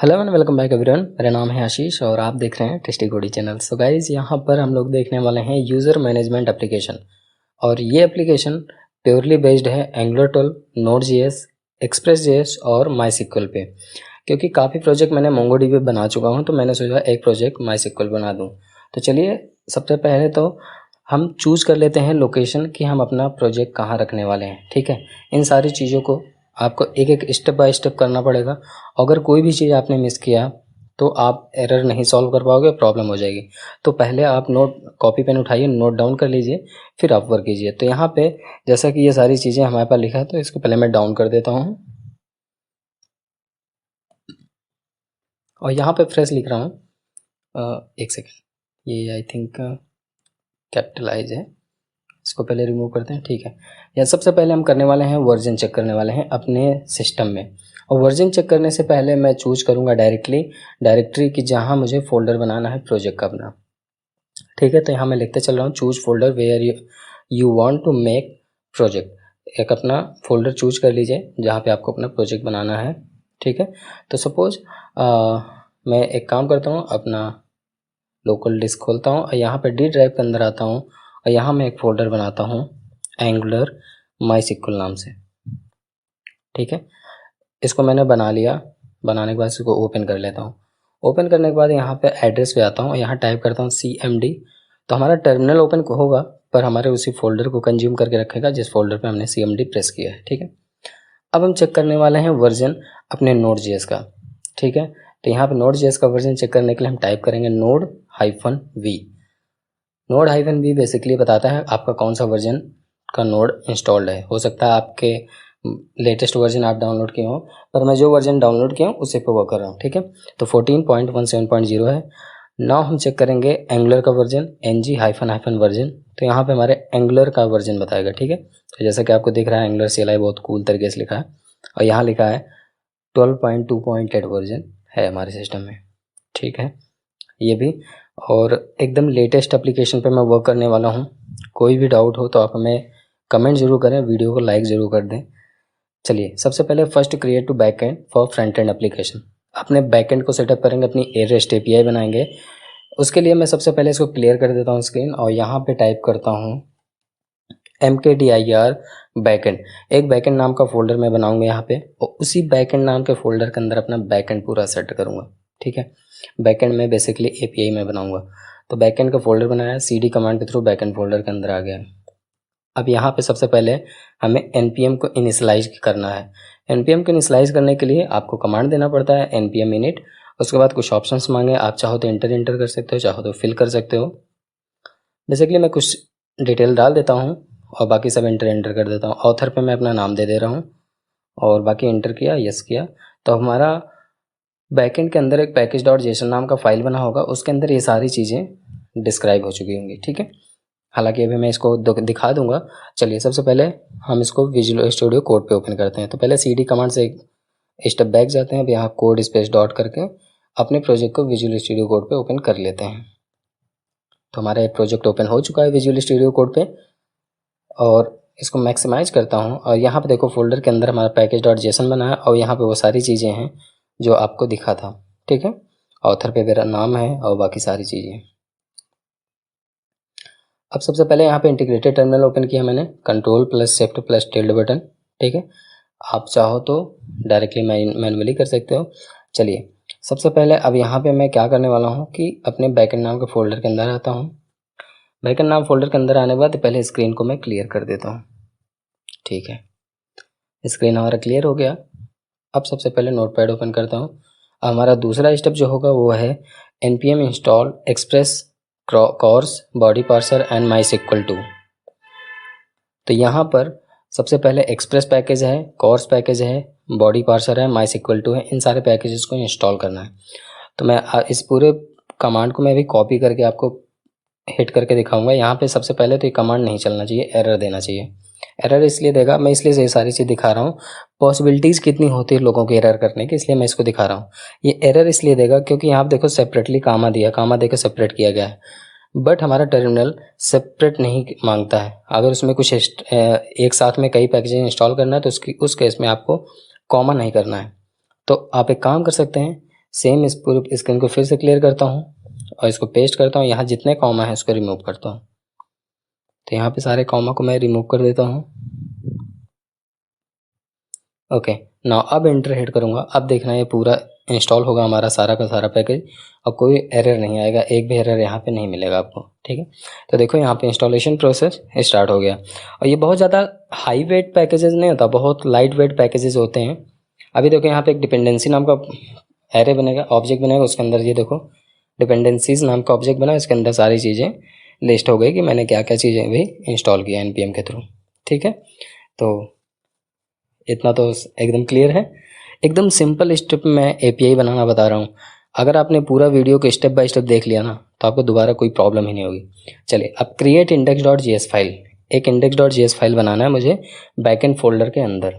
Hello and welcome back everyone. मेरा नाम है आशीष और आप देख रहे हैं टेस्टी कोडी चैनल। सो गाइज, यहाँ पर हम लोग देखने वाले हैं यूज़र मैनेजमेंट एप्लीकेशन। और ये एप्लीकेशन प्योरली बेस्ड है एंगुलर 12, नोड.js, एक्सप्रेस.js और माईएसक्यूएल पे। क्योंकि काफ़ी प्रोजेक्ट मैंने मोंगोडीबी बना चुका हूँ, तो मैंने सोचा एक प्रोजेक्ट माईएसक्यूएल बना दूँ। तो चलिए, सबसे पहले तो हम चूज़ कर लेते हैं लोकेशन कि हम अपना प्रोजेक्ट कहाँ रखने वाले हैं। ठीक है, इन सारी चीज़ों को आपको एक एक स्टेप बाय स्टेप करना पड़ेगा। अगर कोई भी चीज़ आपने मिस किया तो आप एरर नहीं सॉल्व कर पाओगे, प्रॉब्लम हो जाएगी। तो पहले आप नोट कॉपी पेन उठाइए, नोट डाउन कर लीजिए, फिर आप वर्क कीजिए। तो यहाँ पे जैसा कि ये सारी चीज़ें हमारे पास लिखा है, तो इसको पहले मैं डाउन कर देता हूँ और यहाँ पे फ्रेश लिख रहा हूँ। एक सेकेंड, ये आई थिंक कैपिटलाइज है, इसको पहले रिमूव करते हैं। ठीक है, या सबसे पहले हम करने वाले हैं वर्जन चेक करने वाले हैं अपने सिस्टम में। और वर्जन चेक करने से पहले मैं चूज करूंगा डायरेक्टरी की जहां मुझे फोल्डर बनाना है प्रोजेक्ट का अपना। ठीक है, तो यहाँ मैं लिखते चल रहा हूँ choose folder where you want to make project. एक अपना फोल्डर चूज कर लीजिए जहाँ पे आपको अपना प्रोजेक्ट बनाना है। ठीक है, तो सपोज मैं एक काम करता हूँ, अपना लोकल डिस्क खोलता हूँ और यहाँ पे डी ड्राइव के अंदर आता हूँ और यहाँ मैं एक फ़ोल्डर बनाता हूँ एंगुलर माईएसक्यूएल नाम से। ठीक है, इसको मैंने बना लिया। बनाने के बाद इसको ओपन कर लेता हूँ। ओपन करने के बाद यहाँ पे एड्रेस पे आता हूँ और यहाँ टाइप करता हूँ CMD। तो हमारा टर्मिनल ओपन होगा, पर हमारे उसी फोल्डर को कंज्यूम करके रखेगा जिस फोल्डर पे हमने CMD प्रेस किया है। ठीक है, अब हम चेक करने वाले हैं वर्जन अपने नोड.js का। ठीक है, तो यहाँ पे नोड.js का वर्जन चेक करने के लिए हम टाइप करेंगे node-v। node-v बेसिकली बताता है आपका कौन सा वर्जन का नोड इंस्टॉल्ड है। हो सकता है आपके लेटेस्ट वर्जन आप डाउनलोड किए हो, पर मैं जो वर्जन डाउनलोड किया हूँ उसी पे वर्क कर रहा हूँ। ठीक है, तो 14.17.0 है। नाउ हम चेक करेंगे एंगुलर का वर्जन ng वर्जन। तो यहाँ पे हमारे एंगुलर का वर्जन बताएगा। ठीक है, तो जैसा कि आपको दिख रहा है एंगुलर CLI बहुत कूल तरीके से लिखा है और यहाँ लिखा है 12.2.8 वर्जन है हमारे सिस्टम में। ठीक है, ये भी और एकदम लेटेस्ट एप्लीकेशन पे मैं वर्क करने वाला हूँ। कोई भी डाउट हो तो आप हमें कमेंट जरूर करें, वीडियो को लाइक ज़रूर कर दें। चलिए, सबसे पहले first create to backend for front end application. अपने बैकएंड को सेटअप करेंगे, अपनी REST API बनाएंगे। उसके लिए मैं सबसे पहले इसको क्लियर कर देता हूँ स्क्रीन और यहाँ पे टाइप करता हूँ mkdir बैकएंड। एक बैकएंड नाम का फोल्डर मैं बनाऊंगा यहाँ पे और उसी बैकएंड नाम के फोल्डर के अंदर अपना बैकएंड पूरा सेट करूँगा। ठीक है, बैकएंड में बेसिकली API में बनाऊंगा। तो बैकएंड का फोल्डर बनाया, CD कमांड के थ्रू बैकएंड फोल्डर के अंदर आ गया। अब यहाँ पे सबसे पहले हमें npm को इनिशियलाइज करना है। npm को इनिशियलाइज करने के लिए आपको कमांड देना पड़ता है npm init। उसके बाद कुछ ऑप्शंस मांगे, आप चाहो तो इंटर कर सकते हो, चाहो तो फिल कर सकते हो। बेसिकली मैं कुछ डिटेल डाल देता हूँ और बाकी सब इंटर कर देता हूँ। ऑथर पे मैं अपना नाम दे दे रहा हूँ और बाकी इंटर किया, यस किया। तो हमारा बैकएंड के अंदर एक package.json नाम का फाइल बना होगा, उसके अंदर ये सारी चीज़ें डिस्क्राइब हो चुकी होंगी। ठीक है, हालांकि अभी मैं इसको दिखा दूंगा। चलिए, सबसे पहले हम इसको विजुअल स्टूडियो कोड पे ओपन करते हैं। तो पहले CD कमांड से एक स्टेप बैक जाते हैं। अब यहाँ कोड स्पेस डॉट करके अपने प्रोजेक्ट को विजुअल स्टूडियो कोड पे ओपन कर लेते हैं। तो हमारा एक प्रोजेक्ट ओपन हो चुका है विजुअल स्टूडियो कोड पे और इसको मैक्सिमाइज करता हूँ और यहाँ पे देखो फोल्डर के अंदर हमारा package.json बना है और यहाँ पे वो सारी चीज़ें हैं जो आपको दिखा था। ठीक है, ऑथर पे मेरा नाम है और बाकी सारी चीज़ें। अब सबसे पहले यहाँ पे इंटीग्रेटेड टर्मिनल ओपन किया मैंने, Ctrl+Shift+tilde बटन। ठीक है, आप चाहो तो डायरेक्टली मैनुअली कर सकते हो। चलिए, सबसे पहले अब यहाँ पे मैं क्या करने वाला हूँ कि अपने बैकएंड नाम के फोल्डर के अंदर आता हूँ। बैकएंड नाम फोल्डर के अंदर आने के बाद पहले स्क्रीन को मैं क्लियर कर देता हूँ। ठीक है, स्क्रीन हमारा क्लियर हो गया। अब सबसे पहले नोटपैड ओपन करता हूँ। हमारा दूसरा स्टेप जो होगा वो है npm install express cors body parser and MySQL 2। तो यहाँ पर सबसे पहले एक्सप्रेस पैकेज है, कॉर्स पैकेज है, बॉडी पार्सर है, माईएसक्यूएल 2 है। इन सारे पैकेजेस को इंस्टॉल करना है। तो मैं इस पूरे कमांड को मैं भी कॉपी करके आपको हिट करके दिखाऊंगा। यहाँ पे सबसे पहले तो ये कमांड नहीं चलना चाहिए, एरर देना चाहिए। एरर इसलिए देगा, मैं इसलिए ये सारी चीज़ दिखा रहा हूँ। पॉसिबिलिटीज़ कितनी होती है लोगों के एरर करने की, इसलिए मैं इसको दिखा रहा हूँ। ये एरर इसलिए देगा क्योंकि यहाँ आप देखो सेपरेटली कामा दिया, कामा देकर सेपरेट किया गया है, बट हमारा टर्मिनल सेपरेट नहीं मांगता है। अगर उसमें कुछ एक साथ में कई पैकेज इंस्टॉल करना है तो उस केस में आपको कॉमा नहीं करना है। तो आप एक काम कर सकते हैं, सेम इस पूरे स्क्रीन को फिर से क्लियर करता हूँ और इसको पेस्ट करता हूँ। यहाँ जितने कॉमा है उसको रिमूव करता हूँ। तो यहाँ पे सारे कॉमा को मैं रिमूव कर देता हूँ। ओके, नाउ अब एंटर हिट करूँगा। अब देखना ये पूरा इंस्टॉल होगा हमारा सारा का सारा पैकेज और कोई एरर नहीं आएगा, एक भी एरर यहाँ पे नहीं मिलेगा आपको। ठीक है, तो देखो यहाँ पे इंस्टॉलेशन प्रोसेस स्टार्ट हो गया। और ये बहुत ज़्यादा हाई वेट पैकेजेस नहीं होता, बहुत लाइट वेट पैकेजेस होते हैं। अभी देखो यहाँ पे एक डिपेंडेंसी नाम का एरे बनेगा, ऑब्जेक्ट बनेगा, उसके अंदर ये देखो डिपेंडेंसीज नाम का ऑब्जेक्ट बना, इसके अंदर सारी चीज़ें लिस्ट हो गई कि मैंने क्या क्या चीज़ें भी इंस्टॉल किया npm के थ्रू। ठीक है, तो इतना तो एकदम क्लियर है। एकदम सिंपल स्टेप में एपीआई बनाना बता रहा हूँ। अगर आपने पूरा वीडियो को स्टेप बाय स्टेप देख लिया ना तो आपको दोबारा कोई प्रॉब्लम ही नहीं होगी। चलिए, अब क्रिएट index.js फाइल, एक index.js फाइल बनाना है मुझे बैकएंड फोल्डर के अंदर।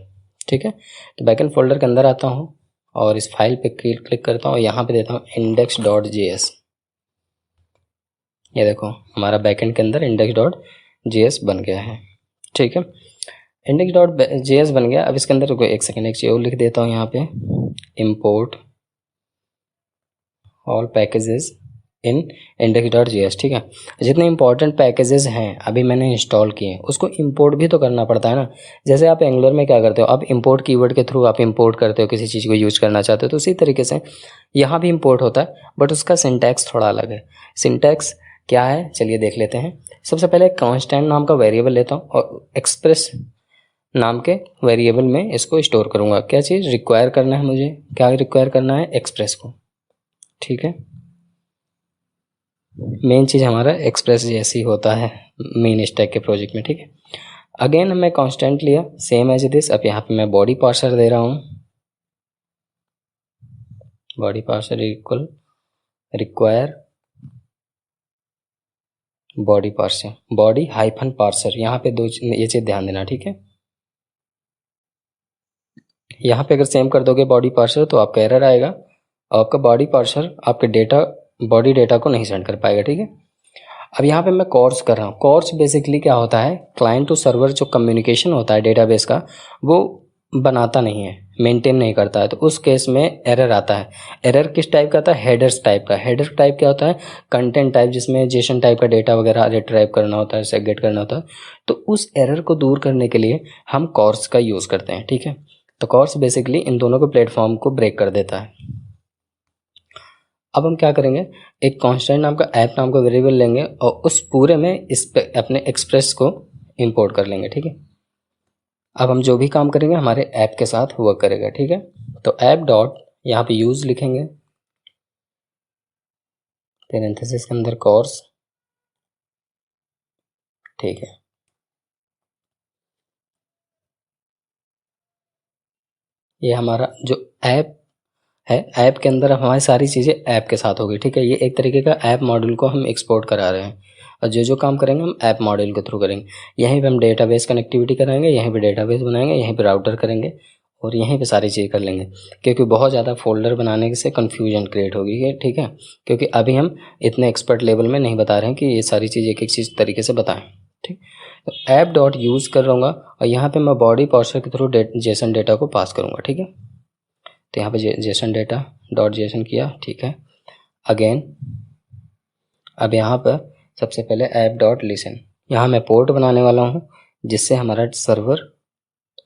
ठीक है, तो बैकएंड फोल्डर के अंदर आता हूँ और इस फाइल पे क्लिक करता हूँ, यहाँ पे देता हूँ index.js। ये देखो हमारा बैकएंड के अंदर index.js बन गया है। ठीक है, index.js बन गया। अब इसके अंदर एक सेकेंड एक चीज़ और लिख देता हूँ यहाँ पे, import all packages in index.js। ठीक है, जितने इंपॉर्टेंट पैकेजेस हैं अभी मैंने इंस्टॉल किए उसको इंपोर्ट भी तो करना पड़ता है ना। जैसे आप एंगुलर में क्या करते हो, आप इंपोर्ट कीवर्ड के थ्रू आप इंपोर्ट करते हो, किसी चीज़ को यूज करना चाहते हो, तो उसी तरीके से यहाँ भी इंपोर्ट होता है, बट उसका सिंटैक्स थोड़ा अलग है। सिंटैक्स क्या है चलिए देख लेते हैं। सबसे पहले कांस्टेंट नाम का वेरिएबल लेता हूँ और एक्सप्रेस नाम के वेरिएबल में इसको स्टोर करूँगा। क्या चीज़ रिक्वायर करना है मुझे, क्या रिक्वायर करना है, एक्सप्रेस को। ठीक है, मेन चीज़ हमारा एक्सप्रेस जैसी होता है मेन स्टैक के प्रोजेक्ट में। ठीक है, अगेन मैं कांस्टेंट लिया सेम एज दिस। अब यहाँ पे मैं बॉडी पार्सर दे रहा हूँ, body parser equal require body parser, body hyphen parser. यहाँ पे दो ये चीज़ ध्यान देना। ठीक है, यहाँ पे अगर सेम कर दोगे बॉडी पार्सर तो आपका एरर आएगा और आपका बॉडी पार्सर आपके बॉडी डेटा को नहीं सेंड कर पाएगा। ठीक है, अब यहाँ पे मैं कॉर्स कर रहा हूँ। कॉर्स बेसिकली क्या होता है, क्लाइंट टू सर्वर जो कम्युनिकेशन होता है डेटाबेस का, वो बनाता नहीं है, मेंटेन नहीं करता है, तो उस केस में एरर आता है। एरर किस टाइप का आता है, हेडर्स टाइप का। हेडर टाइप क्या होता है, कंटेंट टाइप, जिसमें जेसन टाइप का डेटा वगैरह रिट्राइव करना होता है, सेगरेट करना होता है। तो उस एरर को दूर करने के लिए हम कॉर्स का यूज़ करते हैं। ठीक है, तो कॉर्स बेसिकली इन दोनों के प्लेटफॉर्म को ब्रेक कर देता है। अब हम क्या करेंगे, एक कांस्टेंट नाम का ऐप नाम का वेरिएबल लेंगे और उस पूरे में इस पे अपने एक्सप्रेस को इंपोर्ट कर लेंगे। ठीक है, अब हम जो भी काम करेंगे हमारे ऐप के साथ वर्क करेगा। ठीक है, तो ऐप डॉट यहाँ पे यूज लिखेंगे, पैरेंथेसिस के अंदर कोर्स। ठीक है, ये हमारा जो ऐप है, ऐप के अंदर हमारी सारी चीज़ें ऐप के साथ होगी। ठीक है, ये एक तरीके का ऐप मॉड्यूल को हम एक्सपोर्ट करा रहे हैं और जो काम करेंगे हम ऐप मॉड्यूल के थ्रू करेंगे। यहीं पे हम डेटाबेस कनेक्टिविटी कराएंगे, यहीं पे डेटाबेस बनाएंगे, यहीं पे राउटर करेंगे और यहीं पे सारी चीज़ कर लेंगे, क्योंकि बहुत ज़्यादा फोल्डर बनाने से कन्फ्यूजन क्रिएट होगी। ठीक है, क्योंकि अभी हम इतने एक्सपर्ट लेवल में नहीं बता रहे हैं कि ये सारी चीज़ एक एक चीज़ तरीके से बताएं। ठीक, तो ऐप डॉट यूज़ कर रहूँगा और यहाँ पे मैं बॉडी पार्सर के थ्रू जेसन डेटा को पास करूँगा। ठीक है, तो यहाँ पे जेसन डेटा डॉट जेसन किया। ठीक है, अगेन अब यहाँ पर सबसे पहले ऐप डॉट लिसन, यहाँ मैं पोर्ट बनाने वाला हूँ जिससे हमारा सर्वर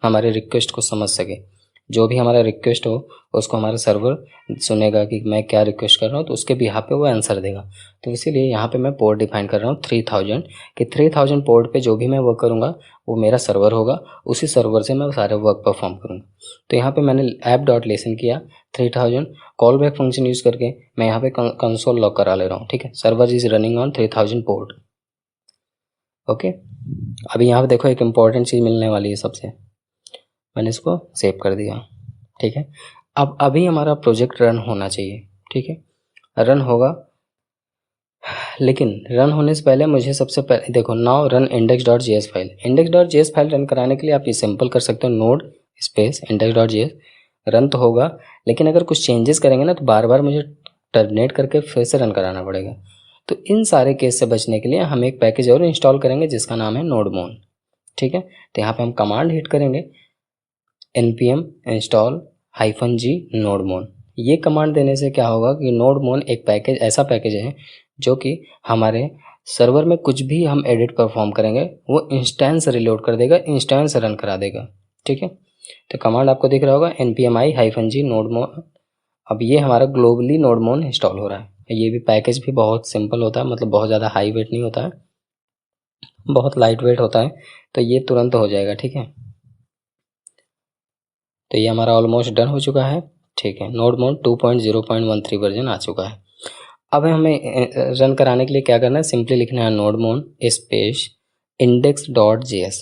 हमारे रिक्वेस्ट को समझ सके। जो भी हमारा रिक्वेस्ट हो उसको हमारा सर्वर सुनेगा कि मैं क्या रिक्वेस्ट कर रहा हूँ, तो उसके बिहाफ पे वो आंसर देगा। तो इसीलिए यहाँ पे मैं पोर्ट डिफाइन कर रहा हूँ 3000 कि 3000 पोर्ट पे जो भी मैं वर्क करूँगा वो मेरा सर्वर होगा, उसी सर्वर से मैं सारे वर्क परफॉर्म करूँगा। तो यहाँ पे मैंने ऐप डॉट लिसन किया 3000, कॉल बैक फंक्शन यूज़ करके मैं यहाँ पे कंसोल लॉग करा ले रहा हूँ। ठीक है, server is running on 3000 port. Okay, अभी यहाँ पे देखो एक इम्पॉर्टेंट चीज़ मिलने वाली है सबसे, मैंने इसको सेव कर दिया। ठीक है, अब अभी हमारा प्रोजेक्ट रन होना चाहिए। ठीक है, रन होगा, लेकिन रन होने से पहले मुझे सबसे पहले देखो now run index.js file. index.js file run कराने के लिए आप ये सिंपल कर सकते हो, नोड स्पेस index.js रन तो होगा, लेकिन अगर कुछ चेंजेस करेंगे ना तो बार बार मुझे टर्मिनेट करके फिर से रन कराना पड़ेगा। तो इन सारे केस से बचने के लिए हम एक पैकेज और इंस्टॉल करेंगे जिसका नाम है नोडमोन। ठीक है, तो यहाँ पे हम कमांड हिट करेंगे npm install -g nodemon। ये कमांड देने से क्या होगा कि नोडमोन एक पैकेज, ऐसा पैकेज है जो कि हमारे सर्वर में कुछ भी हम एडिट परफॉर्म करेंगे वो इंस्टेंस रिलोड कर देगा, इंस्टेंस रन करा देगा। ठीक है, तो कमांड आपको दिख रहा होगा npmi-g नोडमोन। अब ये हमारा ग्लोबली नोडमोन इंस्टॉल हो रहा है। ये भी पैकेज भी बहुत सिंपल होता है, मतलब बहुत ज़्यादा हाई वेट नहीं होता है, बहुत लाइट वेट होता है, तो ये तुरंत हो जाएगा। ठीक है, तो ये हमारा ऑलमोस्ट डन हो चुका है। ठीक है, नोडमोन 2.0.13 वर्जन आ चुका है। अब हमें रन कराने के लिए क्या करना है, सिंपली लिखना है नोडमोन स्पेस index.js।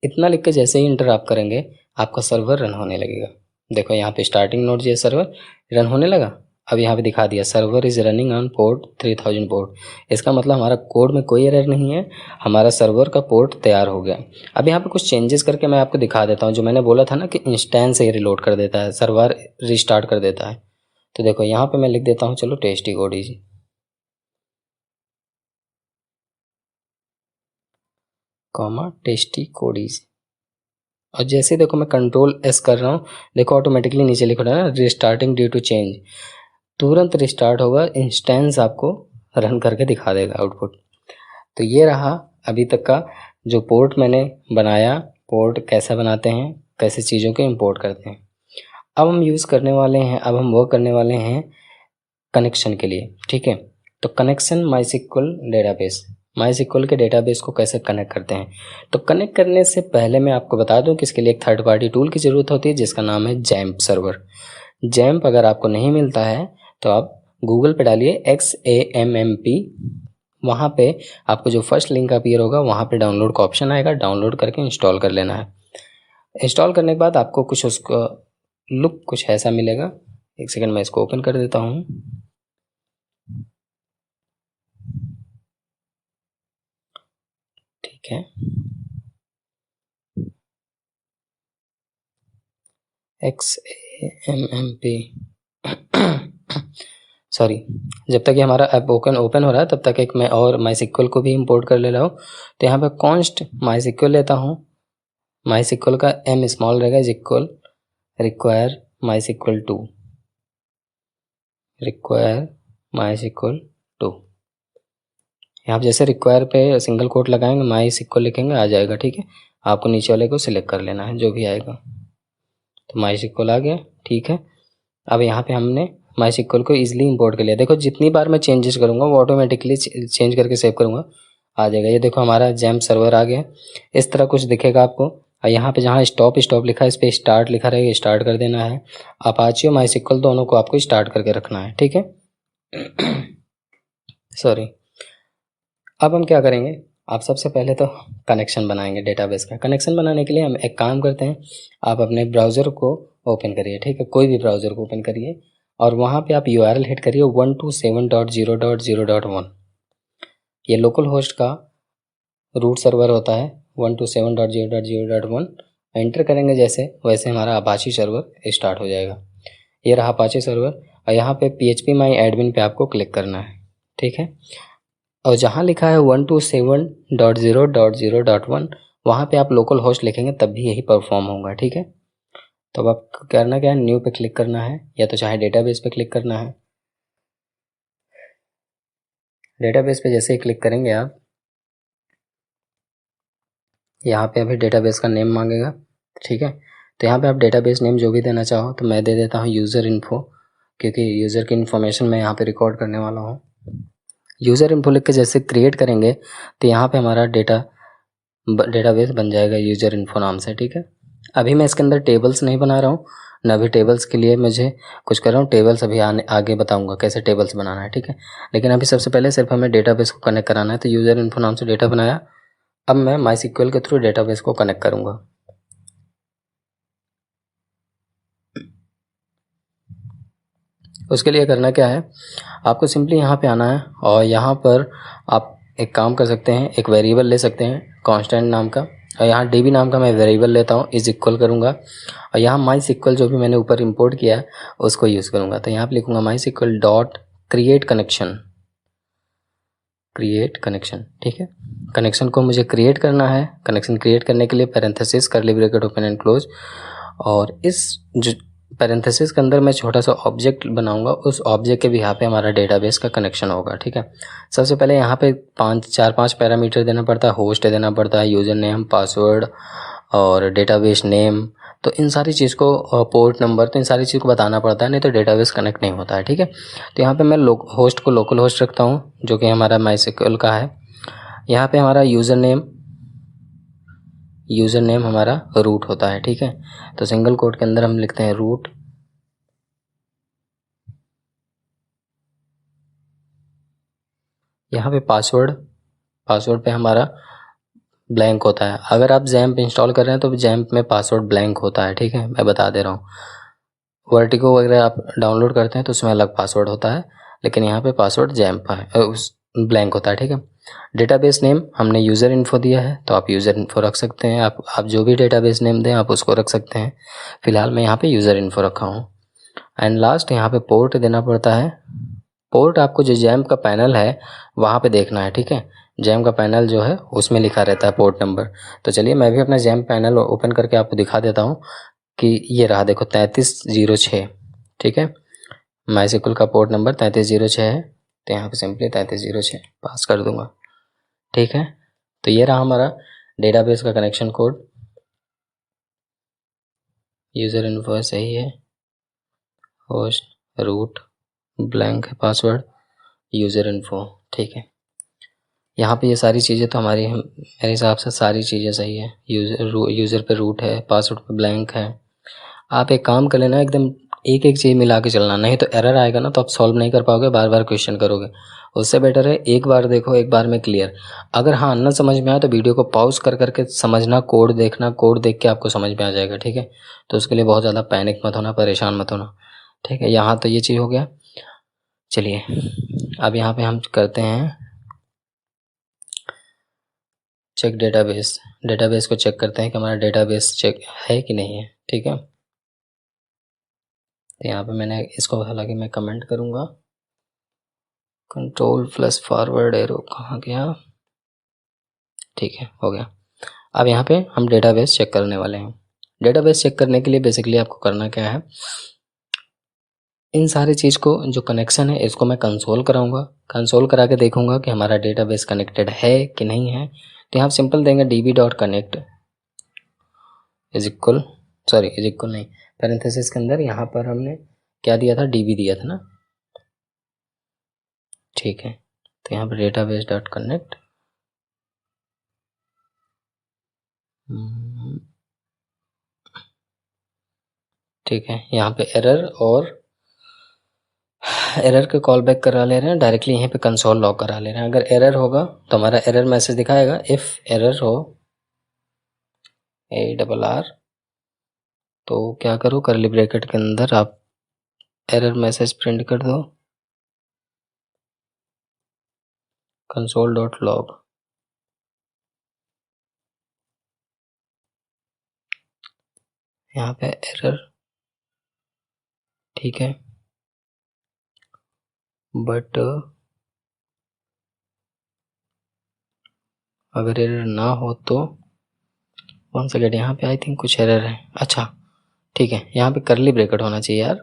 इतना लिख के जैसे ही इंटर आप करेंगे आपका सर्वर रन होने लगेगा। देखो यहाँ पे स्टार्टिंग नोड जे सर्वर रन होने लगा। अब यहाँ पे दिखा दिया server is running on port 3000 port. इसका मतलब हमारा कोड में कोई एरर नहीं है, हमारा सर्वर का पोर्ट तैयार हो गया। अब यहाँ पे कुछ चेंजेस करके मैं आपको दिखा देता हूँ। जो मैंने बोला था ना कि इंस्टेंस से रिलोड कर देता है, सर्वर रिस्टार्ट कर देता है। तो देखो यहाँ पे मैं लिख देता हूँ, चलो tasty code easy, comma tasty code easy. और जैसे देखो मैं कंट्रोल एस कर रहा हूँ, देखो ऑटोमेटिकली नीचे लिख रहा है ना रिस्टार्टिंग ड्यू टू चेंज, तुरंत रिस्टार्ट होगा, इंस्टेंस आपको रन करके दिखा देगा आउटपुट। तो ये रहा अभी तक का जो पोर्ट मैंने बनाया। पोर्ट कैसा बनाते हैं, कैसे चीज़ों को इंपोर्ट करते हैं। अब हम यूज़ करने वाले हैं, अब हम वर्क करने वाले हैं कनेक्शन के लिए। ठीक है, तो कनेक्शन माईसीक्वल डेटाबेस, माईसीक्वल के डेटाबेस को कैसे कनेक्ट करते हैं। तो कनेक्ट करने से पहले मैं आपको बता दूं कि इसके लिए एक थर्ड पार्टी टूल की ज़रूरत होती है जिसका नाम है जैम्प सर्वर। जैम्प अगर आपको नहीं मिलता है तो आप गूगल पे डालिए XAMMP, वहाँ पे आपको जो फर्स्ट लिंक अपीयर होगा वहाँ पे डाउनलोड का ऑप्शन आएगा, डाउनलोड करके इंस्टॉल कर लेना है। इंस्टॉल करने के बाद आपको कुछ उसका लुक कुछ ऐसा मिलेगा। एक सेकंड मैं इसको ओपन कर देता हूँ। ठीक है, XAMMP सॉरी, जब तक ये हमारा ऐप ओपन हो रहा है तब तक एक मैं और माईसीक्वल को भी इंपोर्ट कर ले रहा हूँ। तो यहाँ पे कॉन्स्ट माईसीक्वल लेता हूँ, माईसीक्वल का m स्मॉल रहेगा इज इक्वल रिक्वायर माईसीक्वल 2, रिक्वायर माईसीक्वल 2। यहाँ पे जैसे रिक्वायर पे सिंगल कोट लगाएंगे, माईसीक्वल लिखेंगे, आ जाएगा। ठीक है, आपको नीचे वाले को सिलेक्ट कर लेना है जो भी आएगा। तो माईसीक्वल आ गया। ठीक है, अब यहाँ पे हमने माईसीक्वल को ईजिली इंपोर्ट कर लिया। देखो जितनी बार मैं चेंजेस करूँगा वो ऑटोमेटिकली चेंज करके सेव करूँगा, आ जाएगा। ये देखो हमारा जैम्प सर्वर आ गया, इस तरह कुछ दिखेगा आपको। और यहाँ पे जहाँ स्टॉप लिखा है इस पर स्टार्ट लिखा रहेगा, स्टार्ट कर देना है। अपाचे और माईसीक्वल दोनों को आपको स्टार्ट करके रखना है। ठीक है सॉरी। अब हम क्या करेंगे, आप सबसे पहले तो कनेक्शन बनाएंगे डेटाबेस का। कनेक्शन बनाने के लिए हम एक काम करते हैं, आप अपने ब्राउज़र को ओपन करिए। ठीक है, कोई भी ब्राउज़र को ओपन करिए और वहाँ पे आप URL हिट करिए 127.0.0.1। ये लोकल होस्ट का रूट सर्वर होता है 127.0.0.1। एंटर करेंगे जैसे वैसे हमारा अपाची सर्वर स्टार्ट हो जाएगा। ये रहा अपाची सर्वर और यहाँ पे PHP माई एडमिन पे आपको क्लिक करना है। ठीक है, और जहाँ लिखा है 127.0.0.1 वहाँ पे आप लोकल होस्ट लिखेंगे तब भी यही परफॉर्म होगा। ठीक है, तो अब आपको करना क्या है, न्यू पे क्लिक करना है या तो चाहे डेटाबेस पे क्लिक करना है। डेटाबेस पे जैसे ही क्लिक करेंगे आप, यहाँ पे अभी डेटाबेस का नेम मांगेगा। ठीक है, तो यहाँ पे आप डेटाबेस नेम जो भी देना चाहो, तो मैं दे देता हूँ यूज़र इन्फो, क्योंकि यूज़र की इन्फॉर्मेशन मैं यहाँ पे रिकॉर्ड करने वाला हूँ। यूज़र इन्फो लिख के जैसे क्रिएट करेंगे तो यहाँ पे हमारा डेटाबेस बन जाएगा यूज़र इन्फो नाम से। ठीक है, अभी मैं इसके अंदर टेबल्स नहीं बना रहा हूँ, न अभी टेबल्स के लिए मुझे कुछ कर रहा हूँ। टेबल्स अभी आगे बताऊँगा कैसे टेबल्स बनाना है। ठीक है, लेकिन अभी सबसे पहले सिर्फ हमें डेटाबेस को कनेक्ट कराना है। तो यूज़र इन्फो नाम से डेटा बनाया, अब मैं माईसीक्वल के थ्रू डेटाबेस को कनेक्ट करूँगा। उसके लिए करना क्या है, आपको सिंपली यहाँ पे आना है और यहाँ पर आप एक काम कर सकते हैं, एक वेरिएबल ले सकते हैं कांस्टेंट नाम का, और यहाँ db नाम का मैं वेरिएबल लेता हूँ, इज इक्वल करूँगा और यहाँ माईसीक्वल जो भी मैंने ऊपर इंपोर्ट किया है उसको यूज़ करूँगा। तो यहाँ पे लिखूँगा MySQL dot create connection, create connection. ठीक है, कनेक्शन को मुझे क्रिएट करना है। कनेक्शन क्रिएट करने के लिए पैरेंथेसिस करली ब्रैकेट ओपन एंड क्लोज और इस जो पैरेंथेसिस के अंदर मैं छोटा सा ऑब्जेक्ट बनाऊंगा, उस ऑब्जेक्ट के भी यहाँ पे हमारा डेटाबेस का कनेक्शन होगा। ठीक है, सबसे पहले यहाँ पे 4-5 पैरामीटर देना पड़ता है, होस्ट देना पड़ता है, यूज़र नेम, पासवर्ड और डेटाबेस नेम। तो इन सारी चीज़ को, पोर्ट नंबर, तो इन सारी चीज़ को बताना पड़ता है, नहीं तो डेटाबेस कनेक्ट नहीं होता है। ठीक है, तो यहाँ पे मैं होस्ट को लोकल होस्ट रखता हूँ जो कि हमारा MySQL का है। यहाँ पे हमारा यूज़र नेम हमारा रूट होता है। ठीक है, तो सिंगल कोट के अंदर हम लिखते हैं रूट। यहाँ पे पासवर्ड पे हमारा ब्लैंक होता है। अगर आप जैम्प इंस्टॉल कर रहे हैं तो जैम्प में पासवर्ड ब्लैंक होता है। ठीक है, मैं बता दे रहा हूँ। वर्टिको वगैरह आप डाउनलोड करते हैं तो उसमें अलग पासवर्ड होता है, लेकिन यहाँ पे पासवर्ड जैम्प है, उस ब्लैंक होता है। ठीक है, डेटाबेस नेम हमने यूज़र इन्फो दिया है तो आप यूज़र इन्फो रख सकते हैं। आप जो भी डेटाबेस नेम दें आप उसको रख सकते हैं। फिलहाल मैं यहाँ पे यूज़र इन्फो रखा हूँ। एंड लास्ट यहाँ पे पोर्ट देना पड़ता है। पोर्ट आपको जो जैम्प का पैनल है वहाँ पे देखना है। ठीक है, जैम्प का पैनल जो है उसमें लिखा रहता है पोर्ट नंबर। तो चलिए मैं भी अपना जैम्प पैनल ओपन करके आपको दिखा देता हूँ कि ये रहा, देखो 3306। ठीक है, MySQL का पोर्ट नंबर 3306 है, तो यहाँ पे सिंपली 3306 पास कर दूंगा। ठीक है, तो ये रहा हमारा डेटाबेस का कनेक्शन कोड। यूज़र इन्फो सही है, होस्ट रूट ब्लैंक है, पासवर्ड यूज़र इन्फो। ठीक है, यहाँ पे ये सारी चीज़ें तो हमारी मेरे हिसाब से सारी चीज़ें सही है। यूज़र पे रूट है, पासवर्ड पे ब्लैंक है। आप एक काम कर लेना, एकदम एक एक चीज़ मिला के चलना, नहीं तो एरर आएगा ना तो आप सॉल्व नहीं कर पाओगे, बार बार क्वेश्चन करोगे। उससे बेटर है एक बार देखो, एक बार में क्लियर। अगर हाँ ना समझ में आए तो वीडियो को पॉज कर करके समझना, कोड देखना, कोड देख के आपको समझ में आ जाएगा। ठीक है, तो उसके लिए बहुत ज़्यादा पैनिक मत होना, परेशान मत होना। ठीक है, यहाँ तो ये चीज़ हो गया। चलिए अब यहाँ पे हम करते हैं चेक डेटाबेस को चेक करते हैं कि हमारा डेटाबेस चेक है कि नहीं है। ठीक है, तो यहाँ पे मैंने इसको, हालांकि मैं कमेंट करूँगा, कंट्रोल+फॉरवर्ड एरो कहाँ गया। ठीक है, हो गया। अब यहाँ पे हम डेटाबेस चेक करने वाले हैं। डेटाबेस चेक करने के लिए बेसिकली आपको करना क्या है, इन सारी चीज़ को जो कनेक्शन है इसको मैं कंसोल कराऊंगा। कंसोल करा के देखूंगा कि हमारा डेटाबेस कनेक्टेड है कि नहीं है। तो यहाँ सिंपल देंगे db.connect इज इक्वल नहीं, पैरेंथेसिस के अंदर यहाँ पर हमने क्या दिया था, db दिया था ना। ठीक है, तो यहाँ पर database.connect, ठीक है, यहाँ पे एरर के कॉल बैक करा ले रहे हैं, डायरेक्टली यहीं पे कंसोल लॉग करा ले रहे हैं। अगर एरर होगा तो हमारा एरर मैसेज दिखाएगा, इफ़ एरर हो ARR, तो क्या करो, कर्ली ब्रैकेट के अंदर आप एरर मैसेज प्रिंट कर दो, console.log। यहाँ पे एरर, ठीक है, बट अगर एरर ना हो तो 1 सेकेंड, यहाँ पे आई थिंक कुछ एरर है। अच्छा ठीक है, यहाँ पे कर्ली ब्रैकेट होना चाहिए यार।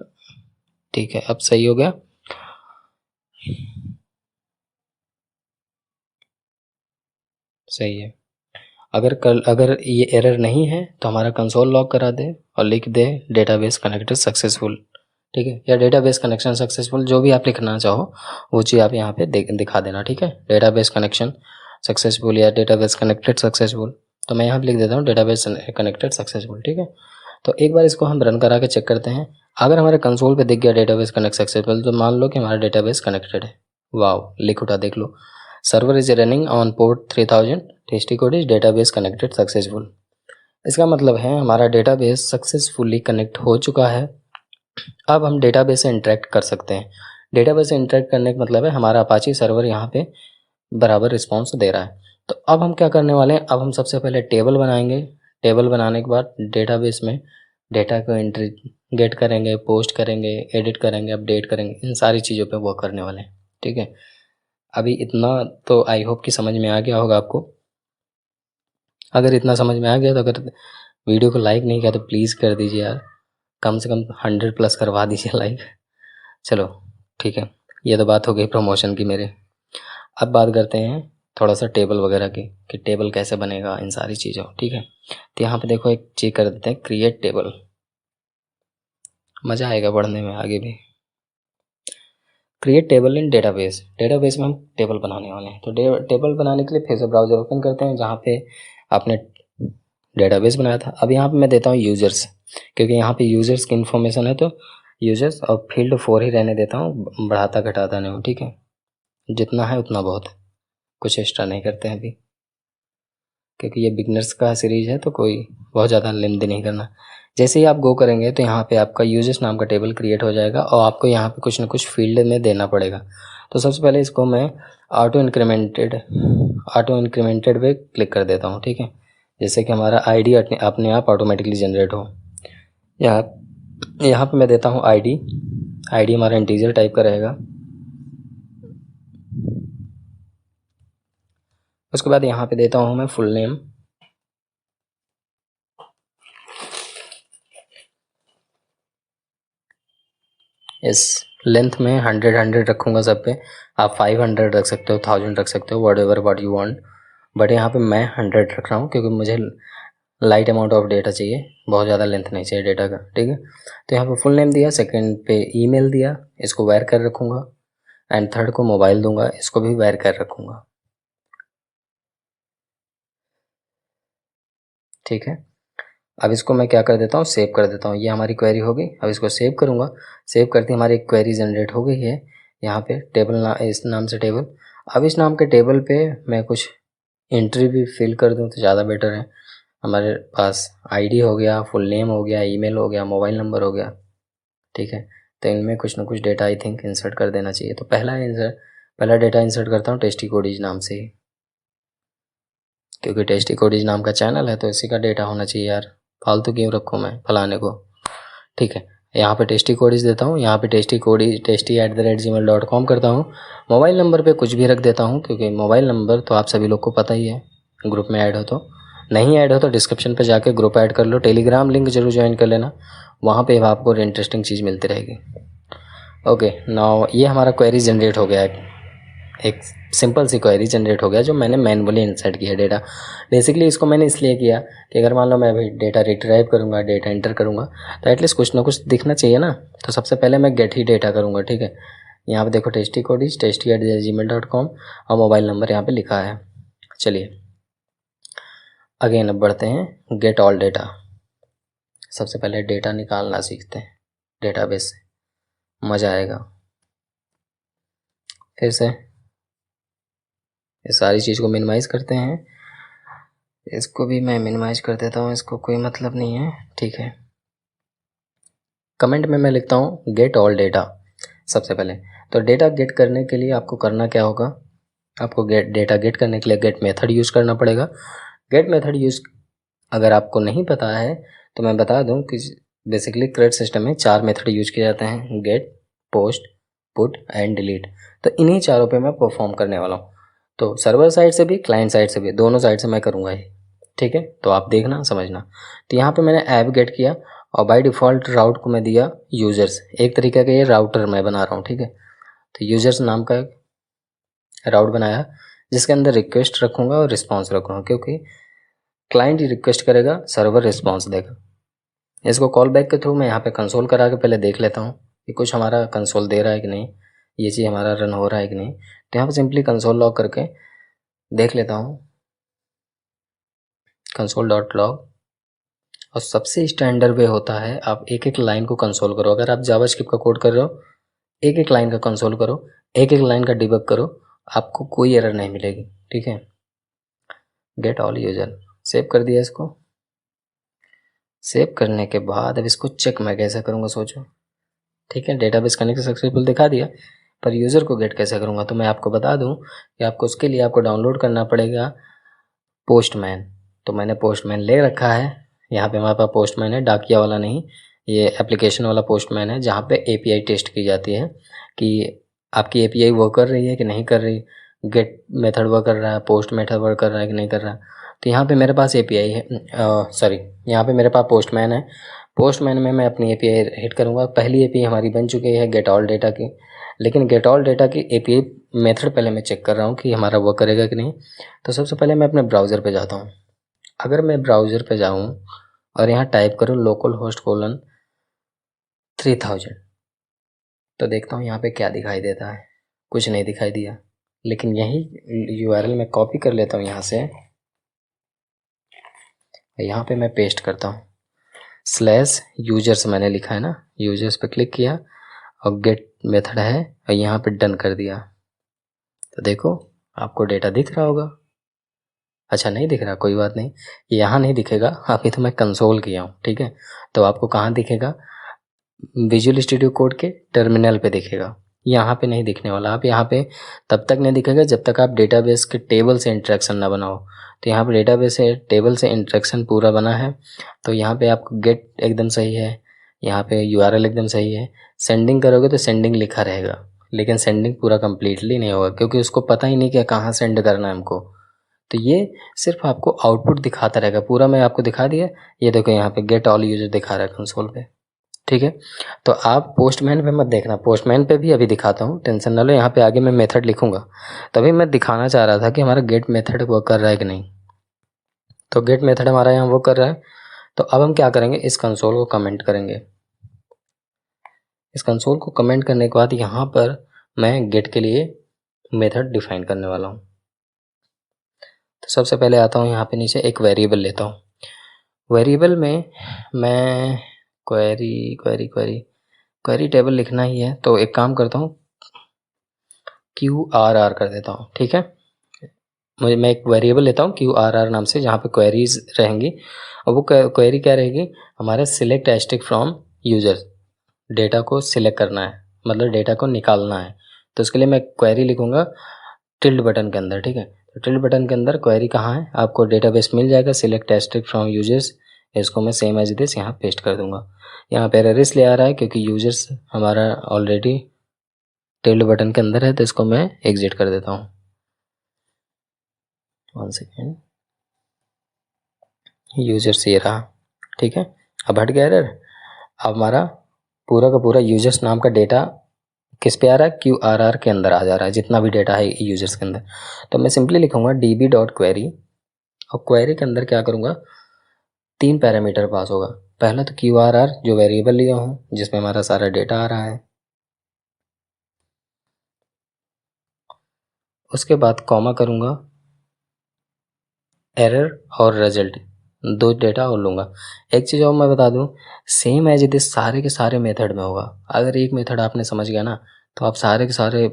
ठीक है, अब सही हो गया। सही है, अगर ये एरर नहीं है तो हमारा कंसोल लॉग करा दे और लिख दे डेटाबेस कनेक्टेड सक्सेसफुल। ठीक है, या डेटाबेस कनेक्शन सक्सेसफुल, जो भी आप लिखना चाहो वो चीज़ आप यहाँ पे दिखा देना। ठीक है, डेटाबेस कनेक्शन सक्सेसफुल या डेटाबेस कनेक्टेड सक्सेसफुल, तो मैं यहाँ पे लिख देता हूँ डेटाबेस कनेक्टेड सक्सेसफुल। ठीक है, तो एक बार इसको हम रन करा के चेक करते हैं। अगर हमारे कंसोल पे दिख गया डेटाबेस कनेक्ट सक्सेसफुल तो मान लो कि हमारा डेटाबेस कनेक्टेड है। वाव, लिख उठा, देख लो, server is running on port 3000, testy code is database connected successful. इसका मतलब है हमारा डेटाबेस सक्सेसफुली कनेक्ट हो चुका है। अब हम डेटाबेस से इंटरेक्ट कर सकते हैं। डेटाबेस से इंटरेक्ट करने का मतलब है हमारा अपाची सर्वर यहाँ पे बराबर रिस्पॉन्स दे रहा है। तो अब हम क्या करने वाले हैं, अब हम सबसे पहले टेबल बनाएंगे। टेबल बनाने के बाद डेटाबेस में डेटा को एंट्री गेट करेंगे, पोस्ट करेंगे, एडिट करेंगे, अपडेट करेंगे, इन सारी चीज़ों पे वर्क करने वाले हैं। ठीक है, अभी इतना तो आई होप कि समझ में आ गया होगा आपको। अगर इतना समझ में आ गया तो अगर वीडियो को लाइक नहीं किया तो प्लीज़ कर दीजिए यार, कम से कम 100+ करवा दीजिए लाइक। चलो ठीक है, ये तो बात हो गई प्रमोशन की मेरे। अब बात करते हैं थोड़ा सा टेबल वगैरह की, कि टेबल कैसे बनेगा इन सारी चीज़ों। ठीक है, तो यहाँ पे देखो एक चेक कर देते हैं, क्रिएट टेबल। मज़ा आएगा पढ़ने में आगे भी। क्रिएट टेबल इन डेटाबेस। डेटाबेस में हम टेबल बनाने वाले हैं, तो टेबल बनाने के लिए फिर से ब्राउज़र ओपन करते हैं जहाँ पे आपने डेटाबेस बनाया था। अब यहाँ पे मैं देता हूँ यूज़र्स, क्योंकि यहाँ पे यूज़र्स की इन्फॉर्मेशन है, तो यूज़र्स और फील्ड 4 ही रहने देता हूँ, बढ़ाता घटाता नहीं हूँ। ठीक है, जितना है उतना बहुत है, कुछ एक्स्ट्रा नहीं करते हैं अभी, क्योंकि ये बिगनर्स का सीरीज है, तो कोई बहुत ज़्यादा लेंथी नहीं करना। जैसे ही आप गो करेंगे तो यहाँ पे आपका यूजर्स नाम का टेबल क्रिएट हो जाएगा, और आपको यहाँ पे कुछ ना कुछ फील्ड में देना पड़ेगा। तो सबसे पहले इसको मैं ऑटो इंक्रीमेंटेड पे क्लिक कर देता हूँ। ठीक है, जैसे कि हमारा आईडी अपने आप ऑटोमेटिकली जनरेट हो। यहाँ पे मैं देता हूँ आईडी हमारा इंटीजर टाइप का रहेगा। उसके बाद यहाँ पे देता हूँ मैं फुल नेम, इस लेंथ में 100 रखूँगा सब पे। आप 500 रख सकते हो, 1000 रख सकते हो, व्हाट यू वांट, बट यहाँ पे मैं 100 रख रहा हूँ क्योंकि मुझे लाइट अमाउंट ऑफ डेटा चाहिए, बहुत ज़्यादा लेंथ नहीं चाहिए डेटा का। ठीक है, तो यहाँ पे फुल नेम दिया, सेकंड पे ईमेल दिया, इसको वायर कर रखूँगा, एंड थर्ड को मोबाइल दूंगा, इसको भी वायर कर रखूँगा। ठीक है, अब इसको मैं क्या कर देता हूँ, सेव कर देता हूँ। ये हमारी क्वेरी हो गई। अब इसको सेव करूँगा, सेव करते हमारी एक क्वेरी जनरेट हो गई है यहाँ पे टेबल इस नाम से टेबल। अब इस नाम के टेबल पे मैं कुछ एंट्री भी फिल कर दूँ तो ज़्यादा बेटर है। हमारे पास आईडी हो गया, फुल नेम हो गया, ईमेल हो गया, मोबाइल नंबर हो गया। ठीक है, तो इनमें कुछ ना कुछ डेटा आई थिंक इंसर्ट कर देना चाहिए। तो पहला डेटा इंसर्ट करता हूँ टेस्टी कोडीज नाम से ही, क्योंकि टेस्टी कोडीज नाम का चैनल है तो इसी का डेटा होना चाहिए यार, फालतू क्यों रखूँ मैं फलाने को। ठीक है, यहाँ पे टेस्टी कोडीज देता हूँ, यहाँ पे टेस्टी@gmail.com करता हूँ। मोबाइल नंबर पे कुछ भी रख देता हूँ, क्योंकि मोबाइल नंबर तो आप सभी लोग को पता ही है, ग्रुप में ऐड हो तो, नहीं ऐड हो तो डिस्क्रिप्शन पे जाके ग्रुप ऐड कर लो। टेलीग्राम लिंक जरूर ज्वाइन कर लेना, वहाँ पे आपको इंटरेस्टिंग चीज़ मिलती रहेगी। ओके, नाउ ये हमारा क्वेरी जनरेट हो गया है, एक सिंपल सी क्वेरी जनरेट हो गया जो मैंने मैनुअली इंसर्ट किया डेटा। बेसिकली इसको मैंने इसलिए किया कि अगर मान लो मैं अभी डेटा रिट्राइव करूँगा, डेटा एंटर करूँगा, तो एटलीस्ट कुछ ना कुछ दिखना चाहिए ना। तो सबसे पहले मैं गेट ही डेटा करूँगा। ठीक है, यहाँ पे देखो टेस्टी@gmail.com और मोबाइल नंबर यहाँ पे लिखा है। चलिए अगेन अब बढ़ते हैं गेट ऑल डेटा। सबसे पहले डेटा निकालना सीखते हैं डेटाबेस से, मज़ा आएगा। फिर से इस सारी चीज़ को मिनिमाइज़ करते हैं, इसको भी मैं मिनिमाइज कर देता हूँ, इसको कोई मतलब नहीं है। ठीक है, कमेंट में मैं लिखता हूँ गेट ऑल डेटा। सबसे पहले तो डेटा गेट करने के लिए आपको करना क्या होगा, आपको डेटा गेट करने के लिए गेट मेथड यूज़ करना पड़ेगा। गेट मेथड यूज़ अगर आपको नहीं पता है तो मैं बता दूं कि बेसिकली क्रेड सिस्टम में 4 मेथड यूज़ किए जाते हैं, get, post, put and delete. तो इन्हीं चारों पे मैं परफॉर्म करने वाला हूँ। तो सर्वर साइड से भी, क्लाइंट साइड से भी, दोनों साइड से मैं करूँगा ये। ठीक है, तो आप देखना समझना। तो यहाँ पे मैंने ऐप गेट किया और बाय डिफ़ॉल्ट राउट को मैं दिया यूज़र्स, एक तरीके का ये राउटर मैं बना रहा हूँ। ठीक है, तो यूज़र्स नाम का राउट बनाया जिसके अंदर रिक्वेस्ट रखूँगा और रिस्पॉन्स रखूँगा, क्योंकि क्लाइंट ही रिक्वेस्ट करेगा, सर्वर रिस्पॉन्स देगा। इसको कॉल बैक के थ्रू मैं यहाँ पे कंसोल करा के पहले देख लेता हूँ कि कुछ हमारा कंसोल दे रहा है कि नहीं, ये चीज़ हमारा रन हो रहा है कि नहीं। तो यहाँ पे सिंपली कंसोल लॉग करके देख लेता हूँ, console.log। और सबसे स्टैंडर्ड वे होता है आप एक एक लाइन को कंसोल करो। अगर आप जावास्क्रिप्ट का कोड कर रहे हो, एक एक लाइन का कंसोल करो, एक एक लाइन का डिबग करो, आपको कोई एरर नहीं मिलेगी। ठीक है, गेट ऑल यूजर, सेव कर दिया इसको। सेव करने के बाद अब इसको चेक मैं कैसे करूँगा सोचो। ठीक है, डेटाबेस कनेक्ट सक्सेसफुल दिखा दिया, पर यूज़र को गेट कैसे करूँगा। तो मैं आपको बता दूँ कि आपको उसके लिए आपको डाउनलोड करना पड़ेगा पोस्टमैन। तो मैंने पोस्टमैन ले रखा है, यहाँ पे हमारे पास पोस्टमैन है, डाकिया वाला नहीं, ये एप्लीकेशन वाला पोस्टमैन है, जहाँ पे एपीआई टेस्ट की जाती है कि आपकी एपीआई वर्क कर रही है कि नहीं कर रही, गेट मेथड वर्क कर रहा है, पोस्ट मेथड वर्क कर रहा है कि नहीं कर रहा है। तो यहाँ पे मेरे पास API है, सॉरी यहाँ पे मेरे पास पोस्टमैन है। पोस्टमैन में मैं अपनी API हिट करूँगा। पहली API हमारी बन चुकी है गेट ऑल डेटा की, लेकिन गेट ऑल डेटा की API मेथड पहले मैं चेक कर रहा हूँ कि हमारा वर्क करेगा कि नहीं। तो सबसे पहले मैं अपने ब्राउज़र पे जाता हूँ। अगर मैं ब्राउज़र पे जाऊँ और यहाँ टाइप करूँ localhost:3000, तो देखता हूँ यहाँ पे क्या दिखाई देता है। कुछ नहीं दिखाई दिया, लेकिन यही URL मैं कॉपी कर लेता हूँ यहाँ से, यहाँ पे मैं पेस्ट करता हूँ। /users मैंने लिखा है ना, यूजर्स पे क्लिक किया और गेट मेथड है और यहाँ पे डन कर दिया। तो देखो आपको डेटा दिख रहा होगा। अच्छा नहीं दिख रहा, कोई बात नहीं, यहाँ नहीं दिखेगा, अभी तो मैं कंसोल किया हूँ, ठीक है। तो आपको कहाँ दिखेगा, विजुअल स्टूडियो कोड के टर्मिनल पे दिखेगा, यहाँ पे नहीं दिखने वाला। आप यहाँ पे तब तक नहीं दिखेगा जब तक आप डेटाबेस के टेबल से इंटरेक्शन ना बनाओ। तो यहाँ पे डेटाबेस से टेबल से इंटरेक्शन पूरा बना है, तो यहाँ पे आपको गेट एकदम सही है, यहाँ पे URL एकदम सही है। सेंडिंग करोगे तो सेंडिंग लिखा रहेगा, लेकिन सेंडिंग पूरा कम्प्लीटली नहीं होगा, क्योंकि उसको पता ही नहीं कि कहाँ सेंड करना है हमको। तो ये सिर्फ आपको आउटपुट दिखाता रहेगा, पूरा मैं आपको दिखा दिया। ये देखो यहाँ पे गेट ऑल यूजर दिखा रहा है कंसोल पे, ठीक है। तो आप पोस्टमैन पे मत देखना, पोस्टमैन पे भी अभी दिखाता हूँ, टेंशन ना लो। यहाँ पे आगे मैं मेथड लिखूंगा, तभी मैं दिखाना चाह रहा था कि हमारा गेट मेथड वर्क कर रहा है कि नहीं। तो गेट मेथड हमारा यहाँ वर्क कर रहा है। तो अब हम क्या करेंगे, इस कंसोल को कमेंट करेंगे। इस कंसोल को कमेंट करने के बाद यहाँ पर मैं गेट के लिए मेथड डिफाइन करने वाला हूँ। तो सबसे पहले आता हूँ यहाँ पे नीचे, एक वेरिएबल लेता हूँ। वेरिएबल में मैं क्वेरी टेबल लिखना ही है, तो एक काम करता हूँ, QRR कर देता हूँ, ठीक है। मैं एक वेरिएबल लेता हूँ QRR नाम से, जहाँ पे क्वेरीज रहेंगी, और वो क्वेरी क्या रहेगी, हमारे select asterisk from users, data को सिलेक्ट करना है, मतलब डेटा को निकालना है। तो उसके लिए मैं क्वेरी लिखूँगा टिल्ड बटन के अंदर, ठीक है। तो टिल्ड बटन के अंदर क्वेरी कहाँ है, आपको डेटाबेस मिल जाएगा, सिलेक्ट एस्टिक फ्रॉम यूजर्स। इसको मैं सेम एज दिस यहाँ पेस्ट कर दूंगा। यहाँ पे एरर इसलिए आ रहा है क्योंकि यूजर्स हमारा ऑलरेडी टिल्ड बटन के अंदर है, तो इसको मैं एग्जिट कर देता हूँ। 1 सेकेंड, यूजर्स ये रहा, ठीक है। अब हट गया एरर। अब हमारा पूरा का पूरा यूजर्स नाम का डेटा किस पे आ रहा है, QRR के अंदर आ जा रहा है, जितना भी डेटा है यूजर्स के अंदर। तो मैं सिंपली लिखूंगा db.query, और क्वेरी के अंदर क्या करूँगा, 3 पैरामीटर पास होगा। पहला तो QRR जो वेरिएबल लिया हूँ, जिसमें हमारा सारा डेटा आ रहा है। उसके बाद कॉमा करूँगा, एरर और रिजल्ट, 2 डेटा और लूँगा। एक चीज़ और मैं बता दूँ, सेम एज इट इज सारे के सारे मेथड में होगा। अगर एक मेथड आपने समझ गया ना, तो आप सारे के सारे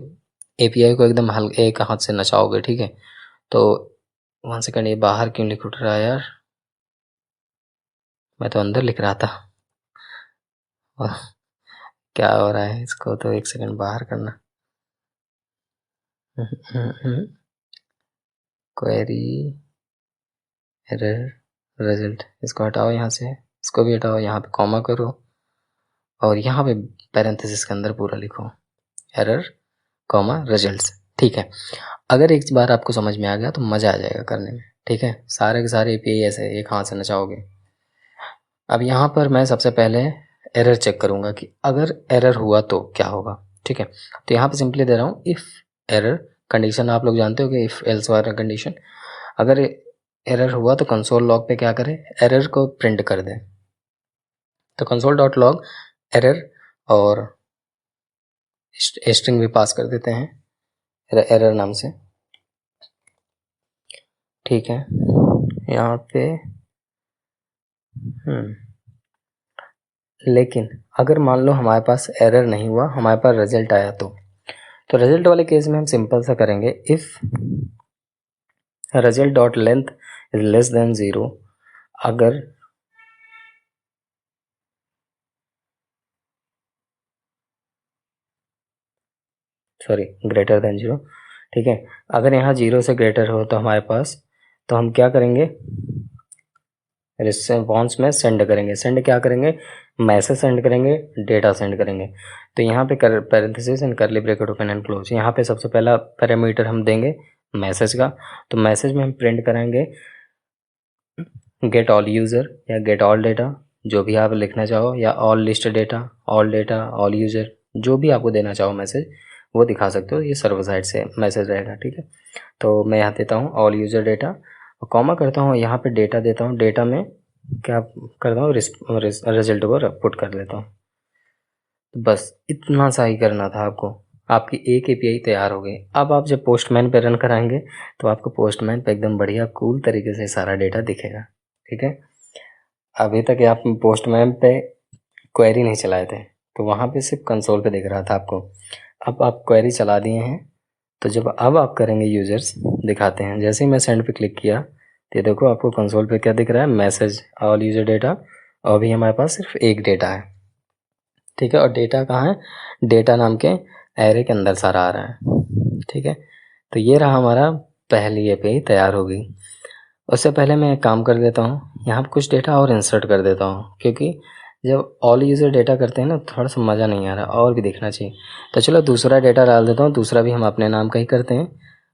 API को एकदम हल्के एक हाथ से नचाओगे, ठीक है। तो 1 सेकेंड, ये बाहर क्यों लिख उठ रहा है यार, मैं तो अंदर लिख रहा था। क्या हो रहा है, इसको तो 1 सेकेंड बाहर करना। क्वेरी एरर रिजल्ट, इसको हटाओ यहाँ से, इसको भी हटाओ, यहाँ पे कॉमा करो और यहाँ पे पैरेंथेसिस के अंदर पूरा लिखो एरर कॉमा रिजल्ट्स, ठीक है। अगर एक बार आपको समझ में आ गया तो मज़ा आ जाएगा करने में, ठीक है। सारे के सारे API ऐसे एक हाथ से नचाओगे। अब यहाँ पर मैं सबसे पहले एरर चेक करूँगा कि अगर एरर हुआ तो क्या होगा, ठीक है। तो यहाँ पे सिंपली दे रहा हूँ इफ़ एरर कंडीशन, आप लोग जानते हो कि इफ़ एल्स वाला कंडीशन। अगर एरर हुआ तो कंसोल लॉग पे क्या करें, एरर को प्रिंट कर दें। तो कंसोल डॉट लॉग एरर, और स्ट्रिंग भी पास कर देते हैं एरर नाम से, ठीक है। यहाँ पे लेकिन अगर मान लो हमारे पास एरर नहीं हुआ, हमारे पास रिजल्ट आया, तो रिजल्ट वाले केस में हम सिंपल सा करेंगे, if result dot length is less than 0, अगर ग्रेटर देन 0, ठीक है। अगर यहाँ 0 से ग्रेटर हो तो हमारे पास, तो हम क्या करेंगे, रिस्पॉन्स में सेंड करेंगे। सेंड क्या करेंगे, मैसेज सेंड करेंगे, डेटा सेंड करेंगे। तो यहाँ पे पैरेंथेसिस एंड करली ब्रैकेट ओपन एंड क्लोज, यहाँ पे सबसे पहला पैरामीटर हम देंगे मैसेज का। तो मैसेज में हम प्रिंट करेंगे गेट ऑल यूज़र या गेट ऑल डेटा, जो भी आप लिखना चाहो, या all list data, all user, जो भी आपको देना चाहो मैसेज वो दिखा सकते हो। ये सर्वर साइड से मैसेज रहेगा, ठीक है। तो मैं यहाँ देता हूँ ऑल यूज़र डेटा, कॉमा करता हूँ, यहाँ पे डेटा देता हूँ। डेटा में क्या करता हूँ, रिजल्ट को पुट कर लेता हूँ। तो बस इतना सा ही करना था आपको, आपकी एक एपीआई तैयार हो गई। अब आप जब पोस्टमैन पे रन कराएंगे तो आपको पोस्टमैन पे एकदम बढ़िया कूल तरीके से सारा डेटा दिखेगा, ठीक है। अभी तक आप पोस्टमैन पे क्वेरी नहीं चलाए थे तो वहाँ पे सिर्फ कंसोल पे दिख रहा था आपको। अब आप क्वेरी चला दिए हैं तो जब अब आप करेंगे यूज़र्स दिखाते हैं, जैसे ही मैं सेंड पे क्लिक किया तो देखो आपको कंसोल पे क्या दिख रहा है, मैसेज ऑल यूज़र डेटा, और अभी हमारे पास सिर्फ एक डेटा है, ठीक है। और डेटा कहाँ है, डेटा नाम के एरे के अंदर सारा आ रहा है, ठीक है। तो ये रहा हमारा पहली एपीआई तैयार हो गई। उससे पहले मैं एक काम कर देता हूँ, यहाँ पर कुछ डेटा और इंसर्ट कर देता हूँ, क्योंकि जब ऑल यूज़र डेटा करते हैं ना थोड़ा सा मज़ा नहीं आ रहा, और भी दिखना चाहिए। तो चलो दूसरा डेटा डाल देता हूँ, दूसरा भी हम अपने नाम का ही करते हैं,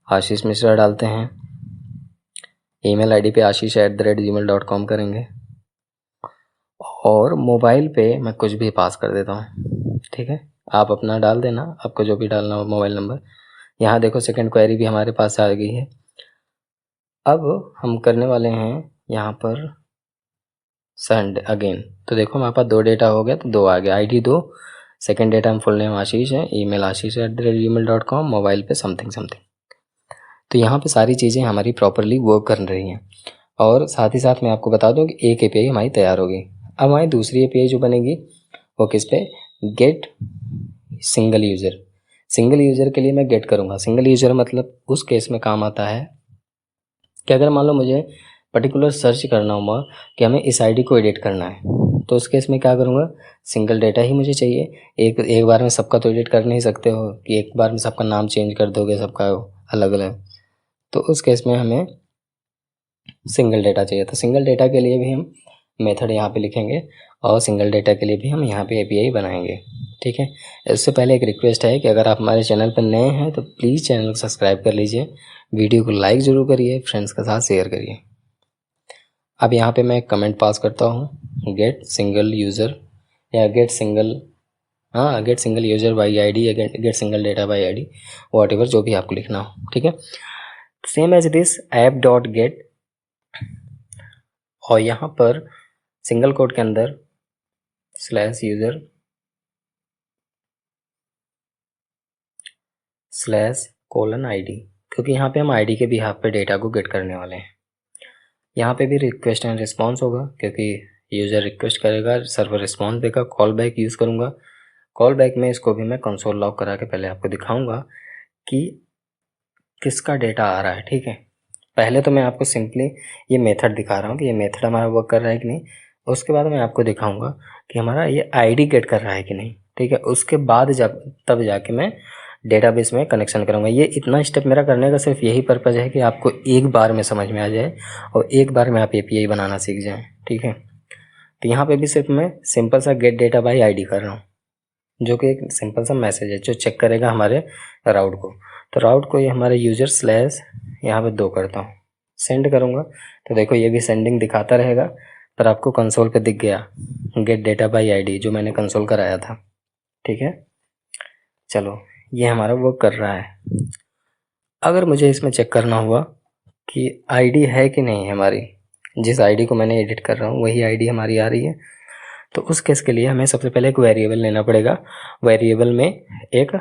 आशीष मिश्रा डालते हैं। ईमेल आईडी पे ashish@gmail.com करेंगे, और मोबाइल पे मैं कुछ भी पास कर देता हूँ, ठीक है। आप अपना डाल देना, आपको जो भी डालना हो मोबाइल नंबर। यहाँ देखो सेकंड क्वेरी भी हमारे पास आ गई है। अब हम करने वाले हैं यहाँ पर सेंड अगेन। तो देखो हमारे पास 2 डेटा हो गया, तो 2 आ गया, ID 2, सेकंड डेटा हम फुल नेम आशीष है, ईमेल ashish@gmail.com, मोबाइल पे समथिंग समथिंग। तो यहाँ पे सारी चीज़ें हमारी प्रॉपरली वर्क कर रही हैं। और साथ ही साथ मैं आपको बता दूँ कि एक एपीआई हमारी तैयार होगी। अब हमारी दूसरी एपीआई जो बनेगी वो किस पे, get single user. Single user के लिए मैं गेट करूँगा। सिंगल यूज़र मतलब उस केस में काम आता है कि अगर मान लो मुझे पर्टिकुलर सर्च करना हुआ कि हमें इस आईडी को एडिट करना है, तो उस केस में क्या करूँगा, सिंगल डेटा ही मुझे चाहिए। एक बार में सबका तो एडिट कर नहीं सकते हो कि एक बार में सबका नाम चेंज कर दोगे, सबका अलग अलग। तो उस केस में हमें सिंगल डेटा चाहिए। तो सिंगल डेटा के लिए भी हम मेथड यहाँ पे लिखेंगे, और सिंगल डेटा के लिए भी हम यहाँ पे एपीआई बनाएंगे, ठीक है। इससे पहले एक रिक्वेस्ट है कि अगर आप हमारे चैनल पर नए हैं तो प्लीज़ चैनल को सब्सक्राइब कर लीजिए, वीडियो को लाइक ज़रूर करिए, फ्रेंड्स के साथ शेयर करिए। अब यहाँ पे मैं एक कमेंट पास करता हूँ, गेट सिंगल यूज़र या get single user by ID या get single data by ID, whatever जो भी आपको लिखना हो, ठीक है। Same as this app dot get, और यहाँ पर सिंगल कोड के अंदर /user /ID, क्योंकि यहाँ पे हम आईडी के बिहाफ पे डेटा को गेट करने वाले हैं। यहाँ पे भी रिक्वेस्ट एंड रिस्पॉन्स होगा, क्योंकि यूज़र रिक्वेस्ट करेगा, सर्वर रिस्पॉन्स देगा। कॉल बैक यूज़ करूँगा। कॉल बैक में इसको भी मैं कंसोल लॉग करा के पहले आपको दिखाऊंगा कि किसका डेटा आ रहा है, ठीक है। पहले तो मैं आपको सिंपली ये मेथड दिखा रहा हूँ कि ये मेथड हमारा वर्क कर रहा है कि नहीं। उसके बाद मैं आपको दिखाऊंगा कि हमारा ये आईडी गेट कर रहा है कि नहीं, ठीक है। उसके बाद जब तब जाके मैं डेटाबेस में कनेक्शन करूँगा। ये इतना स्टेप मेरा करने का सिर्फ यही पर्पज़ है कि आपको एक बार में समझ में आ जाए और एक बार में आप एपीआई बनाना सीख जाएँ, ठीक है। तो यहाँ पे भी सिर्फ मैं सिंपल सा गेट डेटा बाई आईडी कर रहा हूँ, जो कि एक सिंपल सा मैसेज है जो चेक करेगा हमारे राउट को। तो राउट को ये हमारे यूज़र स्लैश यहाँ पे 2 करता हूँ, सेंड करूँगा। तो देखो ये भी सेंडिंग दिखाता रहेगा, पर आपको कंसोल पे दिख गया गेट डेटा बाई आईडी जो मैंने कंसोल कराया था, ठीक है। चलो ये हमारा वर्क कर रहा है। अगर मुझे इसमें चेक करना हुआ कि आईडी है कि नहीं हमारी, जिस आईडी को मैंने एडिट कर रहा हूँ वही आईडी हमारी आ रही है, तो उस केस के लिए हमें सबसे पहले एक वेरिएबल लेना पड़ेगा। वेरिएबल में एक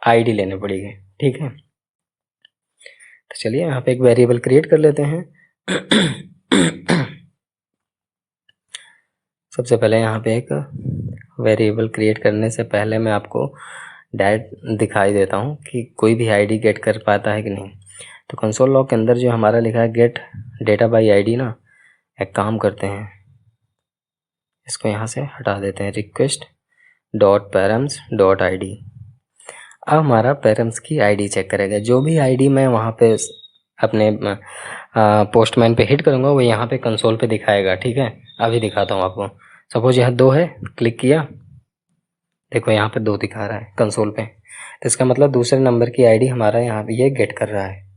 आईडी लेनी पड़ेगी, ठीक है। तो चलिए यहाँ पे एक वेरिएबल क्रिएट कर लेते हैं। सबसे पहले यहाँ पे एक वेरिएबल क्रिएट करने से पहले मैं आपको डायरेक्ट दिखाई देता हूँ कि कोई भी आईडी गेट कर पाता है कि नहीं। तो कंसोल लॉग के अंदर जो हमारा लिखा है गेट डेटा बाई आईडी ना, एक काम करते हैं, इसको यहाँ से हटा देते हैं, request dot params dot ID. अब हमारा पैरम्स की आईडी चेक करेगा। जो भी आईडी मैं वहाँ पे अपने पोस्टमैन पे हिट करूँगा वो यहाँ पे कंसोल पे दिखाएगा, ठीक है। अभी दिखाता हूँ आपको। सपोज यहाँ 2 है, क्लिक किया, देखो यहाँ पे 2 दिखा रहा है कंसोल पे। तो इसका मतलब दूसरे नंबर की आईडी हमारा यहाँ पे ये गेट कर रहा है।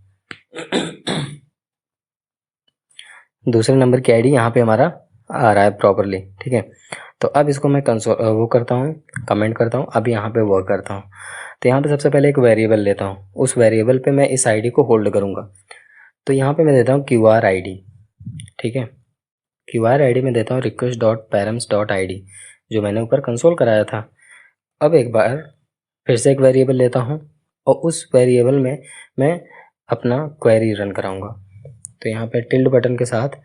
दूसरे नंबर की आईडी यहाँ पे हमारा आ रहा है प्रॉपरली, ठीक है। तो अब इसको मैं कंसोल वो करता हूँ, कमेंट करता हूँ, अब यहाँ पे वर्क करता हूँ। तो यहाँ पे सबसे पहले एक वेरिएबल लेता हूँ, उस वेरिएबल पे मैं इस आईडी को होल्ड करूँगा। तो यहाँ पे मैं देता हूँ QR ID, ठीक है। QR ID में देता हूँ request dot params dot ID, जो मैंने ऊपर कंसोल कराया था। अब एक बार फिर से एक वेरिएबल लेता हूँ और उस वेरिएबल में मैं अपना क्वेरी रन कराऊंगा। तो यहाँ पे टिल्ड बटन के साथ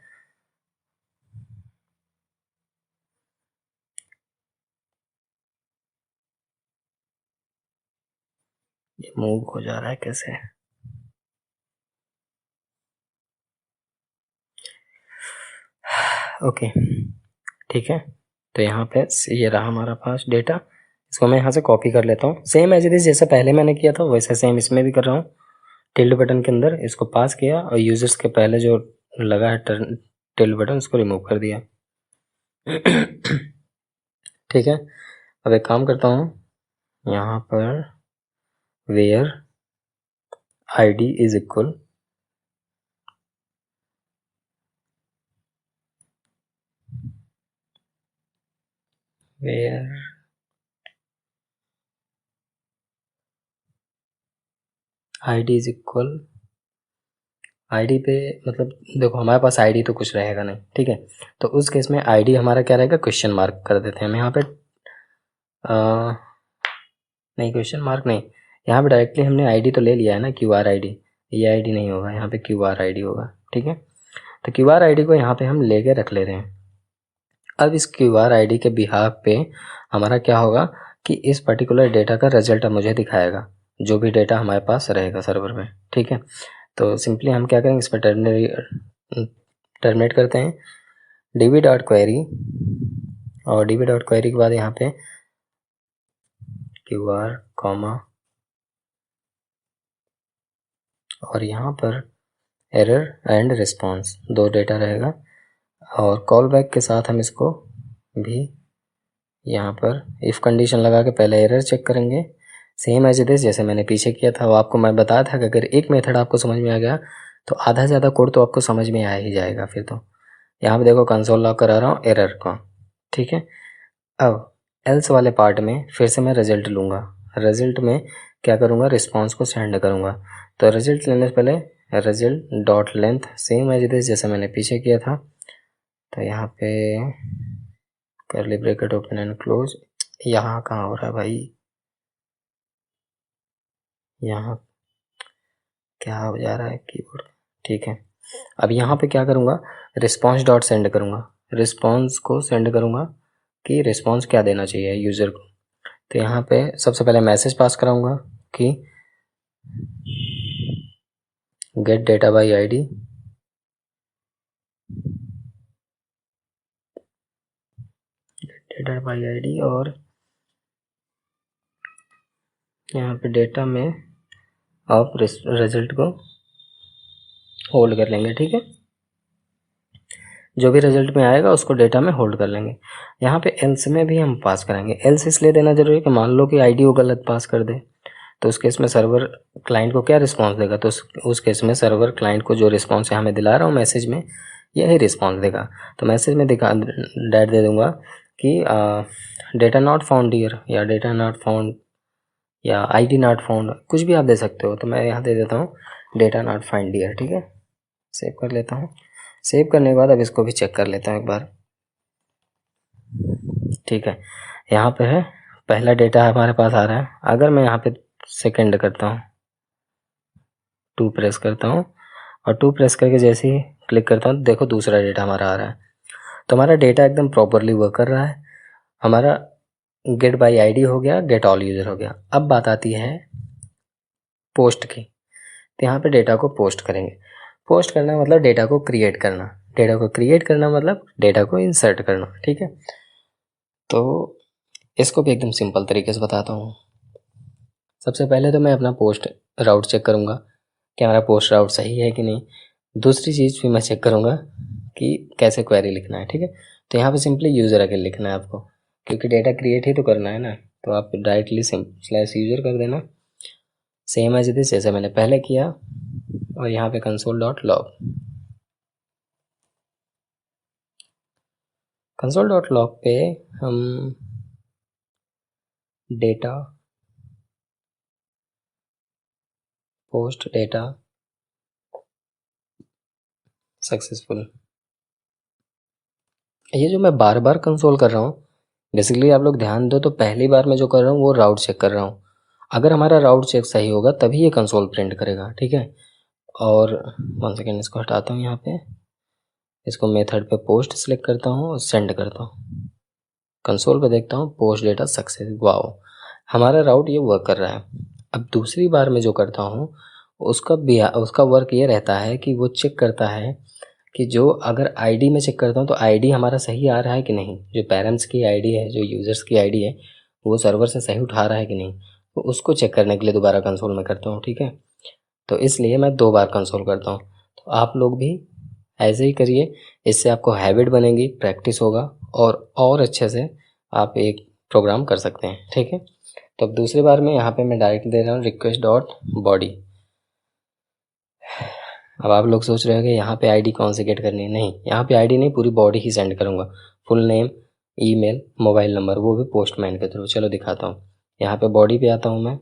ये मूव हो जा रहा है कैसे, ओके, ठीक है। तो यहाँ पे ये रहा हमारा पास डेटा, इसको मैं यहाँ से कॉपी कर लेता हूँ। सेम एज इट इज जैसे पहले मैंने किया था वैसे सेम इसमें भी कर रहा हूँ। टिल्ड बटन के अंदर इसको पास किया और यूजर्स के पहले जो लगा है टिल्ड बटन उसको रिमूव कर दिया। ठीक है। अब एक काम करता हूँ, यहाँ पर where ID is equal where ID is equal ID पे मतलब देखो हमारे पास ID तो कुछ रहेगा नहीं, ठीक है। तो उस केस में ID हमारा क्या रहेगा, क्वेश्चन मार्क कर देते हैं हम यहाँ पे। नहीं क्वेश्चन मार्क नहीं, यहाँ पे डायरेक्टली हमने ID तो ले लिया है ना, QR ID। ये ID नहीं होगा, यहाँ पे QR ID होगा, ठीक है। तो QR ID को यहाँ पे हम लेके रख ले रहे हैं। अब इस QR ID के बिहाफ पे हमारा क्या होगा कि इस पर्टिकुलर डेटा का रिजल्ट मुझे दिखाएगा, जो भी डेटा हमारे पास रहेगा सर्वर में, ठीक है। तो सिंपली हम क्या करेंगे, इस पर टर्मिनेट करते हैं db डॉट क्वेरी, और db डॉट क्वेरी के बाद यहाँ पे QR कॉमा और यहाँ पर एरर एंड रिस्पॉन्स, दो डेटा रहेगा। और कॉल बैक के साथ हम इसको भी यहाँ पर इफ़ कंडीशन लगा के पहले एरर चेक करेंगे, सेम एज इट इज जैसे मैंने पीछे किया था। वो आपको मैं बताया था कि अगर एक मेथड आपको समझ में आ गया तो आधा से ज़्यादा कोड तो आपको समझ में आ ही जाएगा फिर तो। यहाँ पे देखो कंसोल लॉक करा रहा हूँ एरर को, ठीक है। अब एल्स वाले पार्ट में फिर से मैं रिजल्ट लूँगा, रिजल्ट में क्या करूँगा, रिस्पॉन्स को सेंड करूँगा। तो रिजल्ट लेने से पहले result dot length same as it is जैसे मैंने पीछे किया था। तो यहाँ पे curly bracket open and close, यहाँ कहाँ हो रहा है भाई, यहाँ क्या हो जा रहा है कीबोर्ड, ठीक है। अब यहाँ पे क्या करूँगा, रिस्पॉन्स डॉट सेंड करूँगा, रिस्पॉन्स को सेंड करूँगा कि रिस्पॉन्स क्या देना चाहिए यूज़र को। तो यहाँ पे सबसे पहले मैसेज पास कराऊँगा कि gate data by ID, data by ID, और यहाँ पे डेटा में आप रिजल्ट को होल्ड कर लेंगे, ठीक है। जो भी रिजल्ट में आएगा उसको डेटा में होल्ड कर लेंगे। यहाँ पे एल्स में भी हम पास कराएंगे। एल्स इसलिए देना जरूरी है कि मान लो कि ID वो गलत पास कर दे, तो उस केस में सर्वर क्लाइंट को क्या रिस्पॉन्स देगा, तो उस केस में सर्वर क्लाइंट को जो रिस्पॉन्स यहाँ मैं दिला रहा हूँ मैसेज में, यही रिस्पॉन्स देगा। तो मैसेज में दिखा डैट दे दूँगा कि डेटा नॉट फाउंड हियर, या डेटा नॉट फाउंड, या ID नॉट फाउंड, कुछ भी आप दे सकते हो। तो मैं यहाँ दे देता हूँ डेटा नॉट फाइंड हियर, ठीक है। सेव कर लेता हूँ। सेव करने के बाद अब इसको भी चेक कर लेता हूँ एक बार, ठीक है। यहाँ पे है पहला डेटा हमारे पास आ रहा है। अगर मैं यहाँ पे सेकंड करता हूँ, 2 प्रेस करता हूँ, और 2 प्रेस करके जैसे ही क्लिक करता हूँ देखो दूसरा डेटा हमारा आ रहा है। तो हमारा डेटा एकदम प्रॉपरली वर्क कर रहा है। हमारा गेट बाई ID हो गया, गेट ऑल यूज़र हो गया। अब बात आती है पोस्ट की। तो यहाँ पे डेटा को पोस्ट करेंगे। पोस्ट करना मतलब डेटा को क्रिएट करना, डेटा को क्रिएट करना मतलब डेटा को इंसर्ट करना, ठीक है। तो इसको भी एकदम सिंपल तरीके से बताता हूँ। सबसे पहले तो मैं अपना पोस्ट राउट चेक करूँगा कि हमारा पोस्ट राउट सही है कि नहीं। दूसरी चीज़ फिर मैं चेक करूँगा कि कैसे क्वेरी लिखना है, ठीक है। तो यहाँ पे सिंपली यूज़र आके लिखना है आपको, क्योंकि डेटा क्रिएट ही तो करना है ना। तो आप डायरेक्टली स्लैश यूज़र कर देना, सेम एज इट इज जैसे मैंने पहले किया, और यहाँ पे console dot log, console dot log पे हम डेटा पोस्ट डेटा सक्सेसफुल, ये जो मैं बार बार कंसोल कर रहा हूँ, बेसिकली आप लोग ध्यान दो तो पहली बार मैं जो कर रहा हूँ वो राउट चेक कर रहा हूँ। अगर हमारा राउट चेक सही होगा तभी ये कंसोल प्रिंट करेगा, ठीक है। और 1 सेकेंड, इसको हटाता हूँ, यहाँ पे इसको मेथड पे पोस्ट सिलेक्ट करता हूँ और सेंड करता हूँ। कंसोल पे देखता हूँ पोस्ट डेटा सक्सेस, वाओ हमारा राउट ये वर्क कर रहा है। अब दूसरी बार मैं जो करता हूँ उसका वर्क ये रहता है कि वो चेक करता है कि जो अगर आईडी में चेक करता हूँ तो आईडी हमारा सही आ रहा है कि नहीं, जो पेरेंट्स की आईडी है, जो यूज़र्स की आईडी है, वो सर्वर से सही उठा रहा है कि नहीं, तो उसको चेक करने के लिए दोबारा कंसोल में करता हूँ, ठीक है। तो इसलिए मैं 2 बार कंसोल करता हूँ। तो आप लोग भी ऐसे ही करिए, इससे आपको हैबिट बनेगी, प्रैक्टिस होगा और अच्छे से आप एक प्रोग्राम कर सकते हैं, ठीक है। तो अब दूसरी बार में यहाँ पे मैं डायरेक्ट दे रहा हूँ रिक्वेस्ट डॉट बॉडी। अब आप लोग सोच रहे हो कि यहाँ पे आईडी कौन सी गेट करनी है, नहीं, यहाँ पे आईडी नहीं, पूरी बॉडी ही सेंड करूँगा, full name, email, mobile number, वो भी पोस्टमैन के थ्रू। चलो दिखाता हूँ, यहाँ पे बॉडी पे आता हूँ मैं,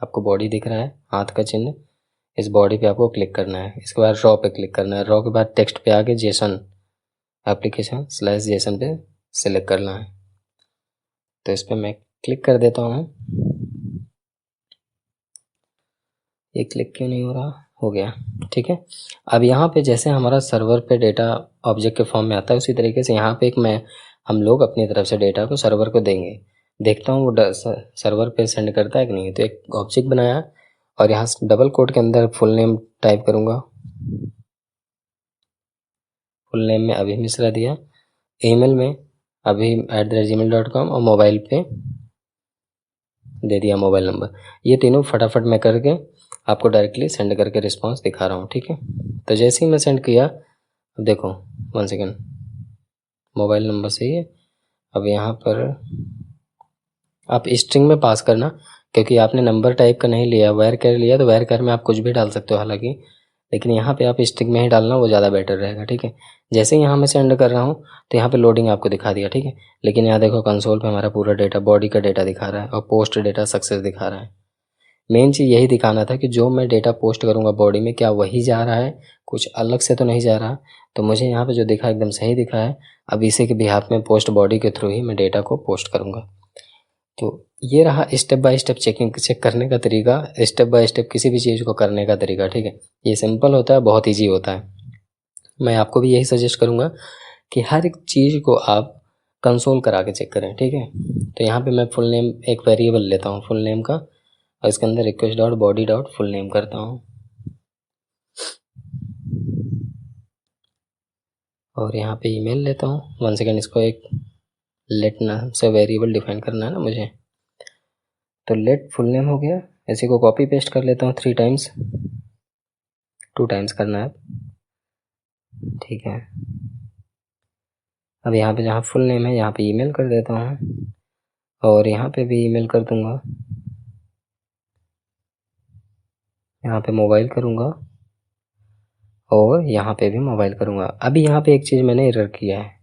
आपको बॉडी दिख रहा है, हाथ का चिन्ह, इस बॉडी पे आपको क्लिक करना है। इसके बाद रॉ पे क्लिक करना है, रॉ के बाद टेक्स्ट पे आके जेसन एप्लीकेशन स्लैश जेसन पे सिलेक्ट करना है। तो इस पर मैं क्लिक कर देता हूँ, ये क्लिक क्यों नहीं हो रहा, हो गया, ठीक है। अब यहाँ पे जैसे हमारा सर्वर पे डेटा ऑब्जेक्ट के फॉर्म में आता है, उसी तरीके से यहाँ पे हम लोग अपनी तरफ से डेटा को सर्वर को देंगे। देखता हूँ वो सर्वर पे सेंड करता है कि नहीं। तो एक ऑब्जेक्ट बनाया और यहाँ डबल कोट के अंदर फुल नेम टाइप करूँगा, फुल नेम में अभी मिश्रा दिया, ईमेल में अभी @gmail.com और मोबाइल पे दे दिया मोबाइल नंबर। ये तीनों फटाफट मैं करके आपको डायरेक्टली सेंड करके रिस्पांस दिखा रहा हूँ, ठीक है। तो जैसे ही मैं सेंड किया, अब देखो 1 सेकेंड, मोबाइल नंबर सही है। अब यहाँ पर आप स्ट्रिंग में पास करना, क्योंकि आपने नंबर टाइप का नहीं लिया, वायर कैर लिया, तो वायर कैर में आप कुछ भी डाल सकते हो हालांकि, लेकिन यहाँ पे आप स्ट्रिंग में ही डालना, वो ज़्यादा बेटर रहेगा, ठीक है। जैसे ही यहाँ मैं सेंड कर रहा हूँ तो यहाँ पे लोडिंग आपको दिखा दिया, ठीक है। लेकिन यहाँ देखो कंसोल पे हमारा पूरा डेटा, बॉडी का डेटा दिखा रहा है और पोस्ट डेटा सक्सेस दिखा रहा है। मेन चीज़ यही दिखाना था कि जो मैं डेटा पोस्ट करूँगा बॉडी में, क्या वही जा रहा है, कुछ अलग से तो नहीं जा रहा। तो मुझे यहाँ पे जो दिखा एकदम सही दिखा है। अब इसी के बिहाफ में पोस्ट बॉडी के थ्रू ही मैं डेटा को पोस्ट करूँगा। तो ये रहा स्टेप बाय स्टेप चेक करने का तरीका, स्टेप बाय स्टेप किसी भी चीज़ को करने का तरीका, ठीक है। ये सिंपल होता है, बहुत ईजी होता है। मैं आपको भी यही सजेस्ट करूँगा कि हर एक चीज़ को आप कंसोल करा के चेक करें, ठीक है। तो यहाँ पे मैं फुल नेम एक वेरिएबल लेता हूँ फुल नेम का, और इसके अंदर request dot body dot full name करता हूँ, और यहाँ पे ईमेल लेता हूँ। 1 सेकेंड, इसको एक लेट नाम से वेरिएबल डिफाइन करना है ना मुझे। तो लेट फुल नेम हो गया, इसी को कॉपी पेस्ट कर लेता हूँ 3 टाइम्स, 2 टाइम्स करना है, ठीक है। अब यहाँ पे जहाँ फुल नेम है यहाँ पे ईमेल कर देता हूँ, और यहाँ पे भी ईमेल कर दूँगा, यहाँ पे मोबाइल करूँगा, और यहाँ पे भी मोबाइल करूँगा। अभी यहाँ पे एक चीज़ मैंने एरर किया है।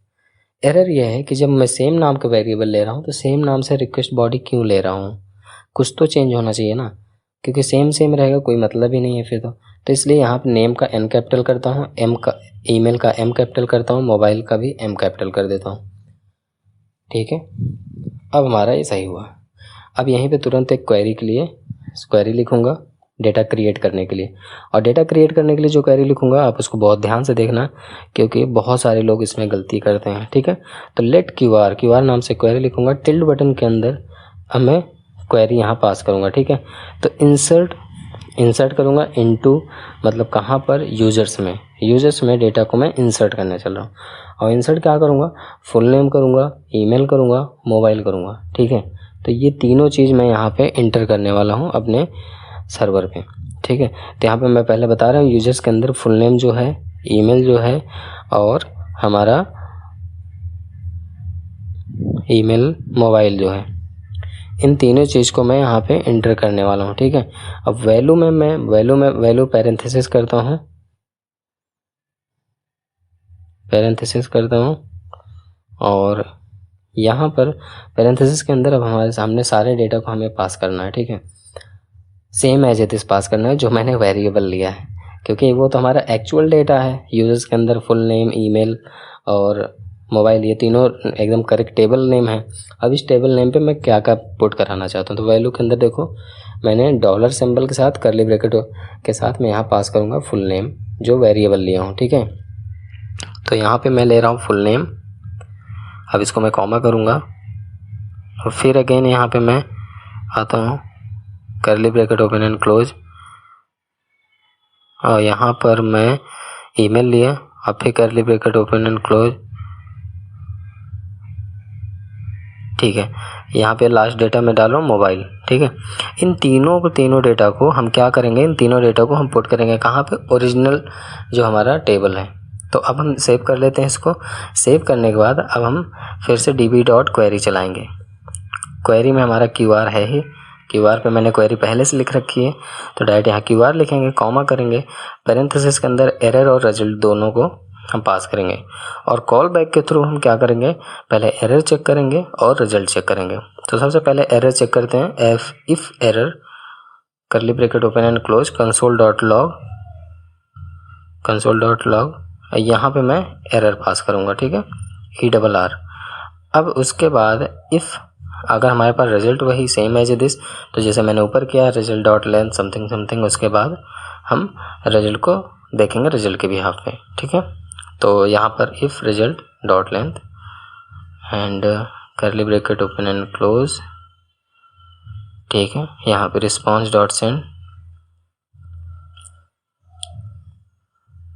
एरर यह है कि जब मैं सेम नाम का वेरिएबल ले रहा हूँ तो सेम नाम से रिक्वेस्ट बॉडी क्यों ले रहा हूँ, कुछ तो चेंज होना चाहिए ना, क्योंकि सेम रहेगा कोई मतलब ही नहीं है फिर तो इसलिए यहाँ पे नेम का N कैपिटल करता हूँ, M का ईमेल का M कैपिटल करता हूँ, मोबाइल का भी M कैपिटल कर देता हूँ, ठीक है। अब हमारा ये सही हुआ। अब यहीं पे तुरंत एक क्वेरी के लिए क्वेरी लिखूँगा डेटा क्रिएट करने के लिए, और डेटा क्रिएट करने के लिए जो क्वेरी लिखूँगा आप उसको बहुत ध्यान से देखना, क्योंकि बहुत सारे लोग इसमें गलती करते हैं, ठीक है। तो लेट क्यूआर नाम से क्वेरी लिखूँगा, टिल्ड बटन के अंदर अब मैं क्वेरी यहाँ पास करूँगा, ठीक है। तो इंसर्ट करूँगा इनटू, मतलब कहाँ पर, यूजर्स में डेटा को मैं इंसर्ट करने चल रहा हूँ। और इंसर्ट क्या करूँगा, फुल नेम करूँगा, ईमेल करूँगा, मोबाइल करूँगा, ठीक है। तो ये तीनों चीज़ मैं यहाँ पे इंटर करने वाला हूँ अपने सर्वर पे, ठीक है। तो यहाँ पे मैं पहले बता रहा हूँ यूजर्स के अंदर फुल नेम जो है, ईमेल जो है, और हमारा ईमेल मोबाइल जो है, इन तीनों चीज़ को मैं यहाँ पे इंटर करने वाला हूँ, ठीक है। अब वैल्यू में मैं वैल्यू पैरेंथेसिस करता हूँ, और यहाँ पर पैरेंथेसिस के अंदर अब हमारे सामने सारे डेटा को हमें पास करना है, ठीक है। सेम एज इट इज़ पास करना है जो मैंने वेरिएबल लिया है, क्योंकि वो तो हमारा एक्चुअल डेटा है। यूजर्स के अंदर फुल नेम, ईमेल और मोबाइल, ये तीनों एकदम करेक्ट टेबल नेम है। अब इस टेबल नेम पे मैं क्या क्या पुट कराना चाहता हूँ, तो वैल्यू के अंदर देखो मैंने डॉलर सिंबल के साथ कर्ली ब्रैकेट के साथ मैं यहाँ पास करूँगा फुल नेम जो वेरिएबल लिया हूँ, ठीक है। तो यहाँ पे मैं ले रहा हूँ फुल नेम। अब इसको मैं कॉमा करूँगा और फिर अगेन यहाँ पे मैं आता हूँ curly bracket open and close, और यहाँ पर मैं ईमेल लिया, अब फिर curly bracket open and close, ठीक है। यहाँ पे लास्ट डेटा मैं डाल रहा हूँ मोबाइल, ठीक है। इन तीनों डेटा को हम क्या करेंगे, इन तीनों डेटा को हम पुट करेंगे कहाँ पे, ओरिजिनल जो हमारा टेबल है। तो अब हम सेव कर लेते हैं इसको। सेव करने के बाद अब हम फिर से db.query चलाएंगे। क्वेरी में हमारा QR है ही, QR पे मैंने क्वेरी पहले से लिख रखी है, तो डायरेक्ट यहाँ QR लिखेंगे, कॉमा करेंगे, पैरेंथेसिस के अंदर एरर और रिजल्ट दोनों को हम पास करेंगे। और कॉल बैक के थ्रू हम क्या करेंगे, पहले एरर चेक करेंगे और रिजल्ट चेक करेंगे। तो सबसे पहले एरर चेक करते हैं, if error curly bracket open and close console.log यहाँ पे मैं एरर पास करूँगा, ठीक है, ERR। अब उसके बाद इफ़ अगर हमारे पास रिजल्ट वही सेम एज दिस, तो जैसे मैंने ऊपर किया result dot length something something, उसके बाद हम रिजल्ट को देखेंगे रिजल्ट के बिहाफ पे, ठीक है। तो यहाँ पर if result dot length and curly bracket open and close, ठीक है। यहाँ पे response dot send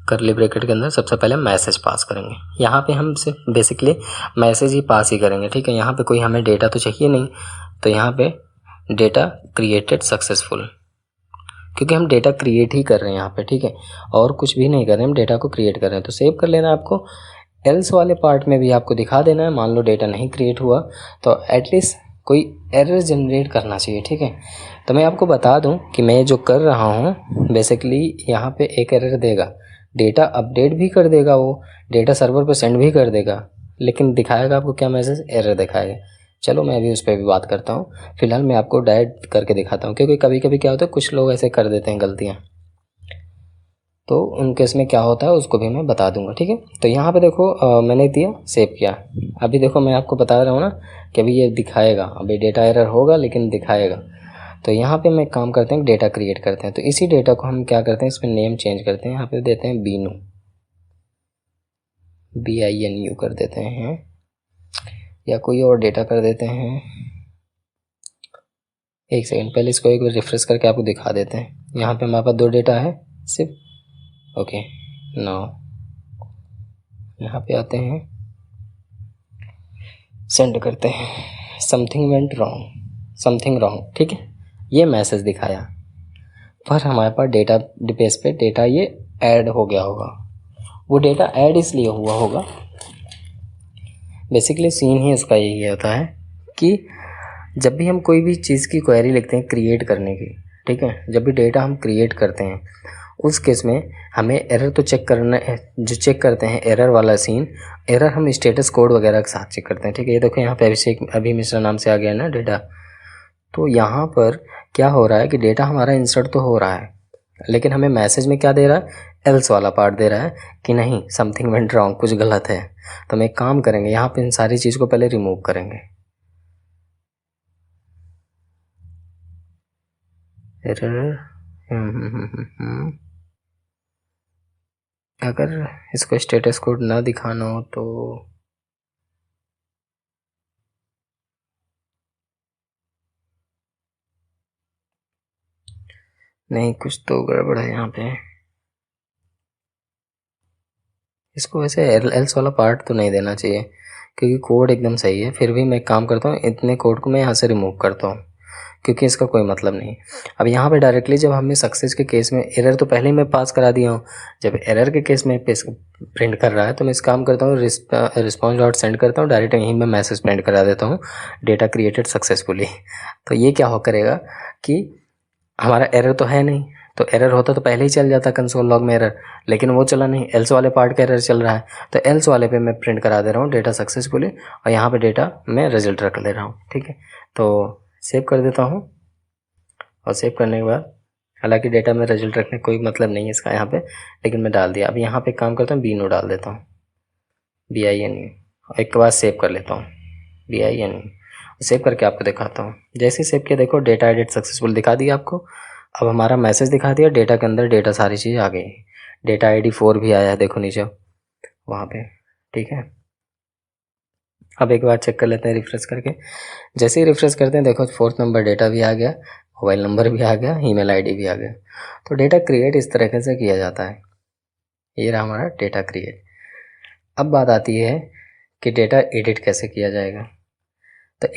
curly bracket के अंदर सबसे पहले मैसेज पास करेंगे। यहाँ पे हम सिर्फ बेसिकली मैसेज ही पास ही करेंगे, ठीक है। यहाँ पे कोई हमें डेटा तो चाहिए नहीं, तो यहाँ पे डेटा क्रिएटेड सक्सेसफुल, क्योंकि हम डेटा क्रिएट ही कर रहे हैं यहाँ पे, ठीक है, और कुछ भी नहीं कर रहे हैं, हम डेटा को क्रिएट कर रहे हैं। तो सेव कर लेना आपको। एल्स वाले पार्ट में भी आपको दिखा देना है, मान लो डेटा नहीं क्रिएट हुआ तो एटलीस्ट कोई एरर जनरेट करना चाहिए, ठीक है। तो मैं आपको बता दूं कि मैं जो कर रहा हूँ बेसिकली यहाँ पे एक एरर देगा, डेटा अपडेट भी कर देगा, वो डेटा सर्वर पे सेंड भी कर देगा, लेकिन दिखाएगा आपको क्या मैसेज, एरर दिखाएगा। चलो मैं अभी उस पर भी बात करता हूँ, फिलहाल मैं आपको डायरेक्ट करके दिखाता हूँ, क्योंकि कभी कभी क्या होता है कुछ लोग ऐसे कर देते हैं गलतियाँ, तो उन केस में क्या होता है उसको भी मैं बता दूंगा, ठीक है। तो यहाँ पे देखो मैंने दिया, सेव किया। अभी देखो मैं आपको बता रहा हूँ ना कि अभी ये दिखाएगा, अभी डेटा एरर होगा लेकिन दिखाएगा। तो यहाँ पे मैं काम करते हैं, डेटा क्रिएट करते हैं। तो इसी डेटा को हम क्या करते हैं, इसमें नेम चेंज करते हैं, यहाँ पे देते हैं बीनू, BINU कर देते हैं, या कोई और डेटा कर देते हैं। एक सेकेंड, पहले इसको एक बार रिफ्रेश करके आपको दिखा देते हैं। यहाँ पे हमारे पास 2 डेटा है सिर्फ, ओके। नाउ यहाँ पे आते हैं, सेंड करते हैं, something went wrong, something wrong, ठीक है, ये मैसेज दिखाया, पर हमारे पास डेटा बेस पे डेटा ये ऐड हो गया होगा। वो डेटा ऐड इसलिए हुआ होगा, बेसिकली सीन ही इसका यही होता है कि जब भी हम कोई भी चीज़ की क्वेरी लिखते हैं क्रिएट करने की, ठीक है, जब भी डेटा हम क्रिएट करते हैं उस केस में हमें एरर तो चेक करना है, जो चेक करते हैं एरर वाला सीन, एरर हम स्टेटस कोड वगैरह के साथ चेक करते हैं, ठीक है। ये देखो यहाँ पे अभी मिश्रा नाम से आ गया ना डेटा, तो यहाँ पर क्या हो रहा है कि डेटा हमारा इंसर्ट तो हो रहा है, लेकिन हमें मैसेज में क्या दे रहा है, एल्स वाला पार्ट दे रहा है कि नहीं समथिंग वेंट रॉन्ग, कुछ गलत है। तो हम एक काम करेंगे, यहाँ पे इन सारी चीज़ को पहले रिमूव करेंगे। एरर अगर इसको स्टेटस कोड ना दिखाना हो तो नहीं, कुछ तो गड़बड़ है यहाँ पे। इसको वैसे एल्स वाला पार्ट तो नहीं देना चाहिए, क्योंकि कोड एकदम सही है। फिर भी मैं काम करता हूँ, इतने कोड को मैं यहाँ से रिमूव करता हूँ, क्योंकि इसका कोई मतलब नहीं। अब यहाँ पे डायरेक्टली जब हमें सक्सेस के केस में एरर तो पहले ही मैं पास करा दिया हूँ, जब एरर के केस में प्रिंट कर रहा है तो मैं इस काम करता हूँ, रिस्पॉन्स डॉट सेंड करता हूँ, डायरेक्ट यहीं मैं मैसेज प्रिंट करा देता हूँ, डेटा क्रिएटेड सक्सेसफुली। तो ये क्या हो करेगा कि हमारा एरर तो है नहीं, तो एरर होता तो पहले ही चल जाता कंसोल लॉग में एरर, लेकिन वो चला नहीं, एल्स वाले पार्ट का एरर चल रहा है। तो एल्स वाले पे मैं प्रिंट करा दे रहा हूँ डेटा सक्सेसफुली, और यहाँ पे डेटा मैं रिजल्ट रख ले रहा हूँ। ठीक है, तो सेव कर देता हूँ, और सेव करने के बाद हालांकि डेटा में रिजल्ट रखने कोई मतलब नहीं है इसका यहाँ पे, लेकिन मैं डाल दिया। अब यहाँ पे काम करता हूँ, बीनो डाल देता हूँ, BINU, और एक बार सेव कर लेता हूँ, BINU, सेव करके आपको दिखाता हूँ। जैसे ही सेव किया देखो डेटा एडिट सक्सेसफुल दिखा दिया आपको। अब हमारा मैसेज दिखा दिया, डेटा के अंदर डेटा सारी चीज़ आ गई, डेटा ID 4 भी आया है, देखो नीचे वहाँ पे। ठीक है, अब एक बार चेक कर लेते हैं रिफ्रेश करके। जैसे ही रिफ्रेश करते हैं देखो 4th नंबर डेटा भी आ गया, मोबाइल नंबर भी आ गया, ईमेल ID भी आ गया। तो डेटा क्रिएट इस तरीके से किया जाता है। ये रहा हमारा डेटा क्रिएट। अब बात आती है कि डेटा एडिट कैसे किया जाएगा। तो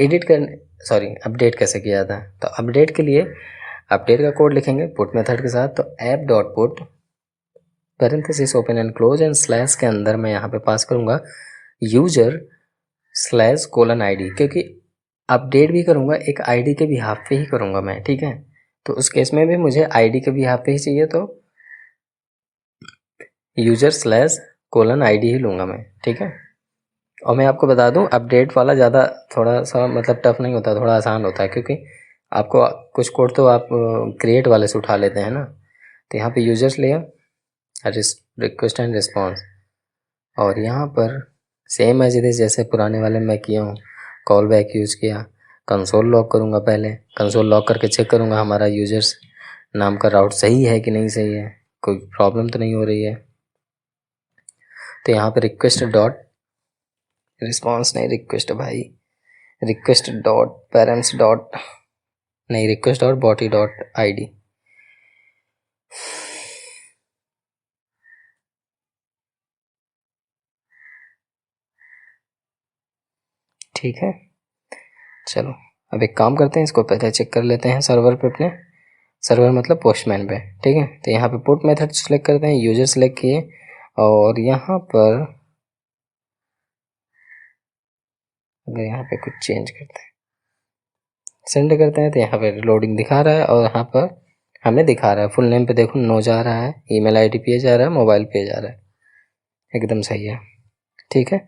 अपडेट कैसे किया जाता है। तो अपडेट के लिए अपडेट का कोड लिखेंगे पुट मेथड के साथ। तो app dot put parenthesis open and close and slash के अंदर मैं यहाँ पे पास करूँगा यूजर स्लैश कोलन ID, क्योंकि अपडेट भी करूँगा एक ID के बिहाफ पे ही करूँगा मैं। ठीक है, तो उस केस में भी मुझे ID के बिहाफ पे ही चाहिए, तो यूजर स्लैश कोलन ID ही लूँगा मैं। ठीक है, और मैं आपको बता दूं अपडेट वाला ज़्यादा थोड़ा सा मतलब टफ नहीं होता, थोड़ा आसान होता है, क्योंकि आपको कुछ कोड तो आप क्रिएट वाले से उठा लेते हैं ना। तो यहाँ पे यूजर्स लिया, रिक्वेस्ट एंड रिस्पॉन्स, और यहाँ पर सेम एज इट इज़ जैसे पुराने वाले में किया हूँ, कॉल बैक यूज़ किया। कंसोल लॉग करूँगा, पहले कंसोल लॉग करके चेक करूँगा हमारा यूजर्स नाम का राउट सही है कि नहीं सही है, कोई प्रॉब्लम तो नहीं हो रही है। तो यहाँ पर रिक्वेस्ट डॉट रिस्पॉन्स नहीं, रिक्वेस्ट भाई, रिक्वेस्ट डॉट पेरेंट्स डॉट नहीं, request dot body dot ID। ठीक है, चलो अब एक काम करते हैं, इसको पहले चेक कर लेते हैं सर्वर पे, अपने सर्वर मतलब पोस्टमैन पे। ठीक है, तो यहाँ पे पुट मेथड सेलेक्ट करते हैं, यूजर सेलेक्ट किए, और यहाँ पर अगर यहाँ पे कुछ चेंज करते हैं, सेंड करते हैं, तो यहाँ पे लोडिंग दिखा रहा है, और यहाँ पर हमें दिखा रहा है फुल नेम पे देखो नो जा रहा है, ईमेल ID पे जा रहा है, मोबाइल पे जा रहा है, एकदम सही है। ठीक है,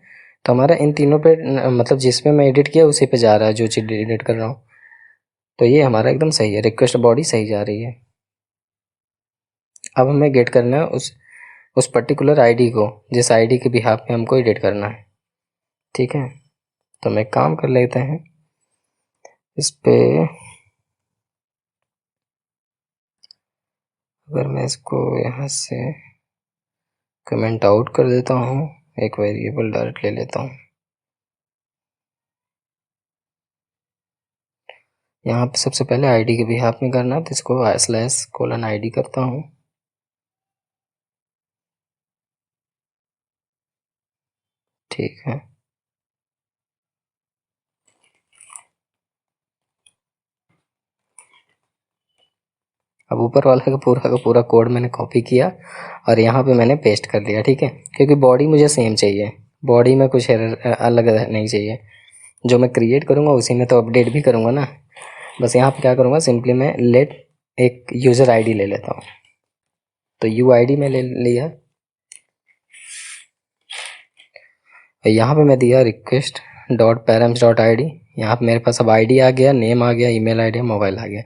तो हमारा इन तीनों पे मतलब जिसमें मैं एडिट किया उसी पे जा रहा है, जो चीज़ एडिट कर रहा हूँ। तो ये हमारा एकदम सही है, रिक्वेस्ट बॉडी सही जा रही है। अब हमें गेट करना है उस पर्टिकुलर ID को, जिस ID के बिहाफ पे हमको एडिट करना है। ठीक है, तो मैं काम कर लेते हैं इस पे। अगर मैं इसको यहाँ से कमेंट आउट कर देता हूँ, एक वेरिएबल डायरेक्ट ले लेता हूँ, यहाँ पे सबसे पहले ID के बिहाफ में करना है, तो इसको /:ID करता हूँ। ठीक है, अब ऊपर वाला का पूरा कोड मैंने कॉपी किया और यहाँ पे मैंने पेस्ट कर दिया। ठीक है, क्योंकि बॉडी मुझे सेम चाहिए, बॉडी में कुछ अलग नहीं चाहिए। जो मैं क्रिएट करूँगा उसी में तो अपडेट भी करूँगा ना। बस यहाँ पे क्या करूँगा, सिंपली मैं लेट एक यूज़र ID ले लेता हूँ। तो UID में ले लिया, यहाँ पे मैं दिया request dot parents dot ID। यहाँ पे मेरे पास अब ID आ गया, नेम आ गया, ईमेल ID, मोबाइल आ गया।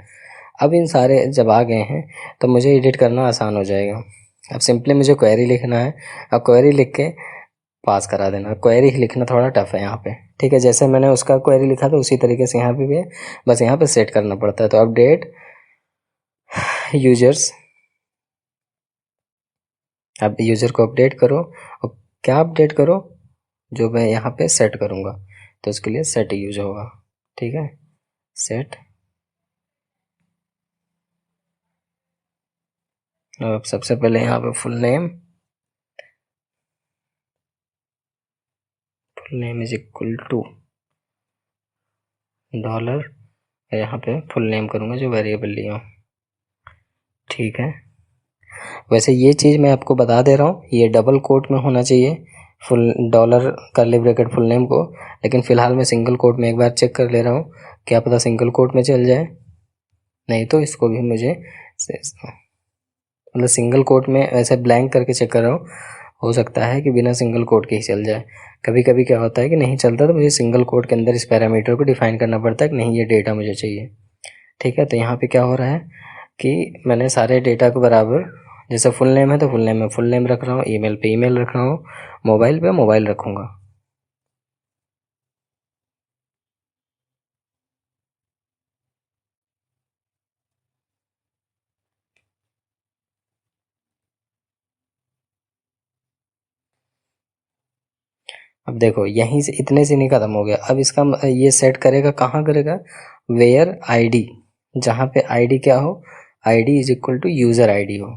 अब इन सारे जब आ गए हैं तो मुझे एडिट करना आसान हो जाएगा। अब सिंपली मुझे क्वेरी लिखना है, अब क्वेरी लिख के पास करा देना। क्वेरी लिखना थोड़ा टफ है यहाँ पे। ठीक है, जैसे मैंने उसका क्वेरी लिखा था उसी तरीके से यहाँ पे भी है, बस यहाँ पे सेट करना पड़ता है। तो अपडेट यूजर्स, अब यूज़र को अपडेट करो, और क्या अपडेट करो, जो मैं यहाँ पे सेट करूँगा, तो उसके लिए सेट यूज होगा। ठीक है, सेट। अब सबसे पहले यहाँ पे full name is equal to $, यहाँ पे फुल नेम करूँगा जो वेरिएबल लिया हूँ। ठीक है, वैसे ये चीज़ मैं आपको बता दे रहा हूँ, ये डबल कोट में होना चाहिए, full $, curly bracket full name को, लेकिन फ़िलहाल मैं सिंगल कोट में एक बार चेक कर ले रहा हूँ, क्या पता सिंगल कोट में चल जाए, नहीं तो इसको भी मुझे मतलब सिंगल कोट में ऐसे ब्लैंक करके चेक कर रहा हूँ, हो सकता है कि बिना सिंगल कोट के ही चल जाए। कभी कभी क्या होता है कि नहीं चलता, तो मुझे सिंगल कोट के अंदर इस पैरामीटर को डिफाइन करना पड़ता है कि नहीं ये डेटा मुझे चाहिए। ठीक है, तो यहाँ पे क्या हो रहा है कि मैंने सारे डेटा को बराबर, जैसे फुल नेम है तो फुल नेम में फुल नेम रख रहा हूँ, ईमेल पे ईमेल रख रहा हूँ, मोबाइल पे मोबाइल रखूँगा। अब देखो यहीं से इतने से नहीं ख़त्म हो गया, अब इसका ये सेट करेगा कहाँ करेगा, वेयर आईडी, जहाँ पे आईडी क्या हो, ID is equal to user ID हो।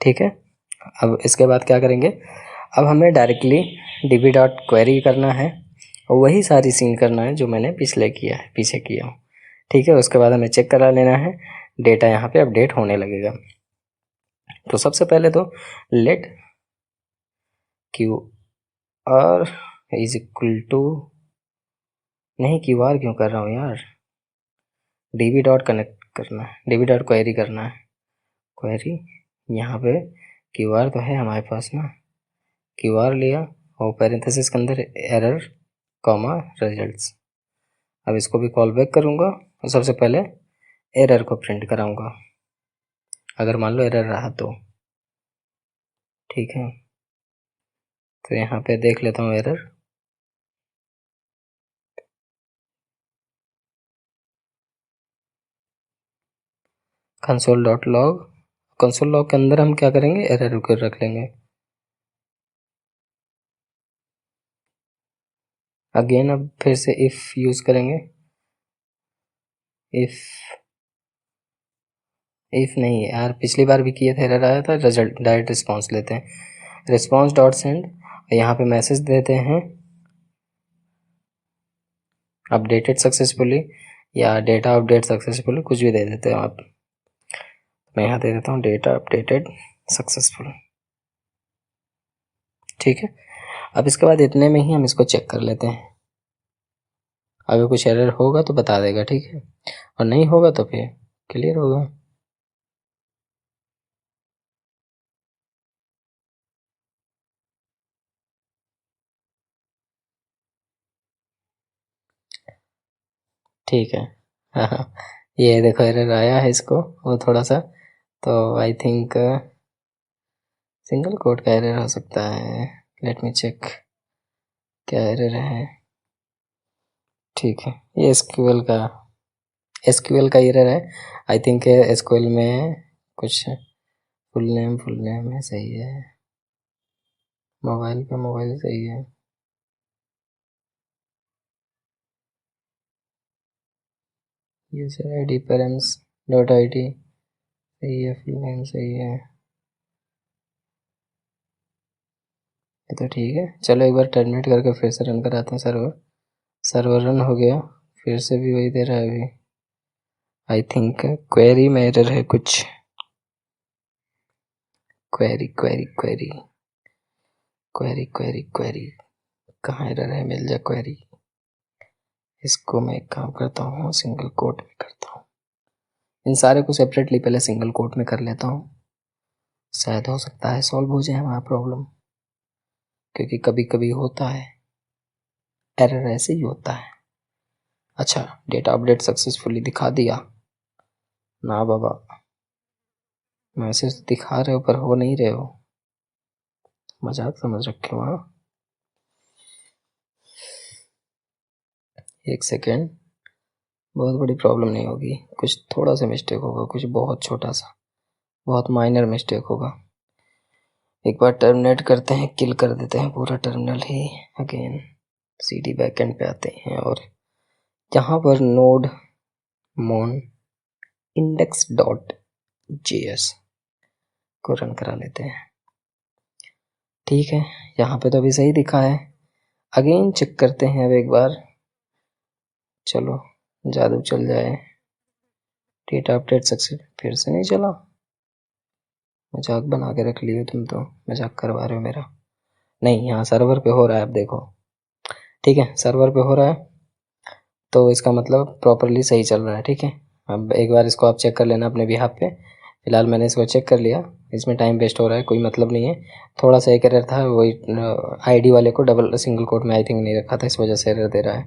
ठीक है, अब इसके बाद क्या करेंगे, अब हमें डायरेक्टली db डॉट क्वेरी करना है और वही सारी सीन करना है जो मैंने पिछले किया है, पीछे किया हूँ। ठीक है, उसके बाद हमें चेक करा लेना है, डेटा यहाँ पे अपडेट होने लगेगा। तो सबसे पहले तो let Q R is equal to, नहीं क्यू आर क्यों कर रहा हूँ यार, db डॉट कनेक्ट करना है, db डॉट क्वेरी करना है, क्वेरी यहाँ पे क्यू आर तो है हमारे पास ना, क्यू आर लिया और पैरेंथेसिस के अंदर एरर कॉमा रिजल्ट्स। अब इसको भी कॉल बैक करूँगा और सबसे पहले एरर को प्रिंट कराऊँगा, अगर मान लो एरर रहा तो। ठीक है, तो यहाँ पे देख लेता हूँ error, console dot log, console log के अंदर हम क्या करेंगे, एरर को रख लेंगे। अगेन अब फिर से इफ़ यूज़ करेंगे, इफ़ नहीं यार, पिछली बार भी किए थे, एरर आया था, रिजल्ट डायरेक्ट रिस्पॉन्स लेते हैं, रिस्पॉन्स डॉट सेंड, यहाँ पे मैसेज देते हैं अपडेटेड सक्सेसफुली या डेटा अपडेट सक्सेसफुली, कुछ भी दे देते हो आप। मैं यहाँ दे देता हूँ डेटा अपडेटेड सक्सेसफुल। ठीक है, अब इसके बाद इतने में ही हम इसको चेक कर लेते हैं, अगर कुछ एरर होगा तो बता देगा। ठीक है, और नहीं होगा तो फिर क्लियर होगा। ठीक है, हाँ हाँ, ये देखो एरर आया है इसको, वो थोड़ा सा, तो आई थिंक सिंगल कोड का एरर हो सकता है, लेट मी चेक क्या एरर है। ठीक है, ये एसक्यूएल का एरर है, आई थिंक एसक्यूएल में कुछ फुल नेम है, सही है, मोबाइल पे मोबाइल सही है, user ID parents dot I D सही है, फुल नेम सही है, ये तो ठीक है। चलो एक बार टर्मिनेट करके फिर से रन कराते हैं सर्वर, सर्वर रन हो गया, फिर से भी वही दे रहा है अभी, आई थिंक क्वेरी में एरर है कुछ, query query query query query query कहाँ एरर है, मिल जाए क्वेरी। इसको मैं एक काम करता हूँ, सिंगल कोट में करता हूँ, इन सारे को सेपरेटली पहले सिंगल कोट में कर लेता हूँ, शायद हो सकता है सॉल्व हो जाए हमारा प्रॉब्लम, क्योंकि कभी कभी होता है एरर, ऐसे ही होता है। अच्छा, डेटा अपडेट सक्सेसफुली दिखा दिया ना बाबा, मैसेज दिखा रहे हो पर हो नहीं रहे हो, मजाक समझ रखे हो हाँ। एक सेकेंड, बहुत बड़ी प्रॉब्लम नहीं होगी, कुछ थोड़ा सा मिस्टेक होगा, कुछ बहुत छोटा सा, बहुत माइनर मिस्टेक होगा। एक बार टर्मिनेट करते हैं, किल कर देते हैं पूरा टर्मिनल ही, अगेन सीडी बैकएंड पे आते हैं और यहाँ पर नोड मोन इंडेक्स डॉट जेएस को रन करा लेते हैं। ठीक है, यहाँ पे तो अभी सही दिखा है, अगेन चेक करते हैं अब एक बार, चलो जादू चल जाए। डेटा अपडेट सक्सेस, फिर से नहीं चला। मजाक बना के रख लियो तुम, तो मजाक करवा रहे हो मेरा। नहीं, यहाँ सर्वर पे हो रहा है, अब देखो। ठीक है, सर्वर पे हो रहा है तो इसका मतलब प्रॉपरली सही चल रहा है। ठीक है, अब एक बार इसको आप चेक कर लेना अपने बिहाफ पे। फिलहाल मैंने इसको चेक कर लिया, इसमें टाइम वेस्ट हो रहा है, कोई मतलब नहीं है। थोड़ा सा एक एरर था, वही आईडी वाले को डबल सिंगल कोट में आई थिंक नहीं रखा था, इस वजह से एरर दे रहा है।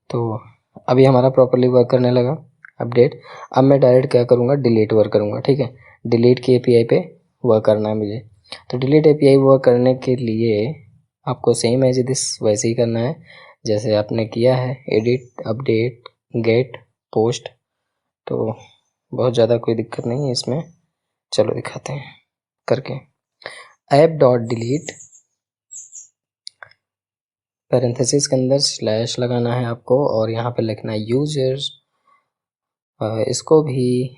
तो अभी हमारा प्रॉपरली वर्क करने लगा अपडेट। अब मैं डायरेक्ट क्या करूँगा, डिलीट वर्क करूँगा। ठीक है, डिलीट की एपीआई पे वर्क करना है मुझे। तो डिलीट एपीआई वर्क करने के लिए आपको सेम एज दिस वैसे ही करना है जैसे आपने किया है, एडिट, अपडेट, गेट, पोस्ट। तो बहुत ज़्यादा कोई दिक्कत नहीं है इसमें। चलो दिखाते हैं करके। ऐप डॉट डिलीट, पैरेंथेसिस के अंदर स्लैश लगाना है आपको और यहाँ पे लिखना है यूजर्स। इसको भी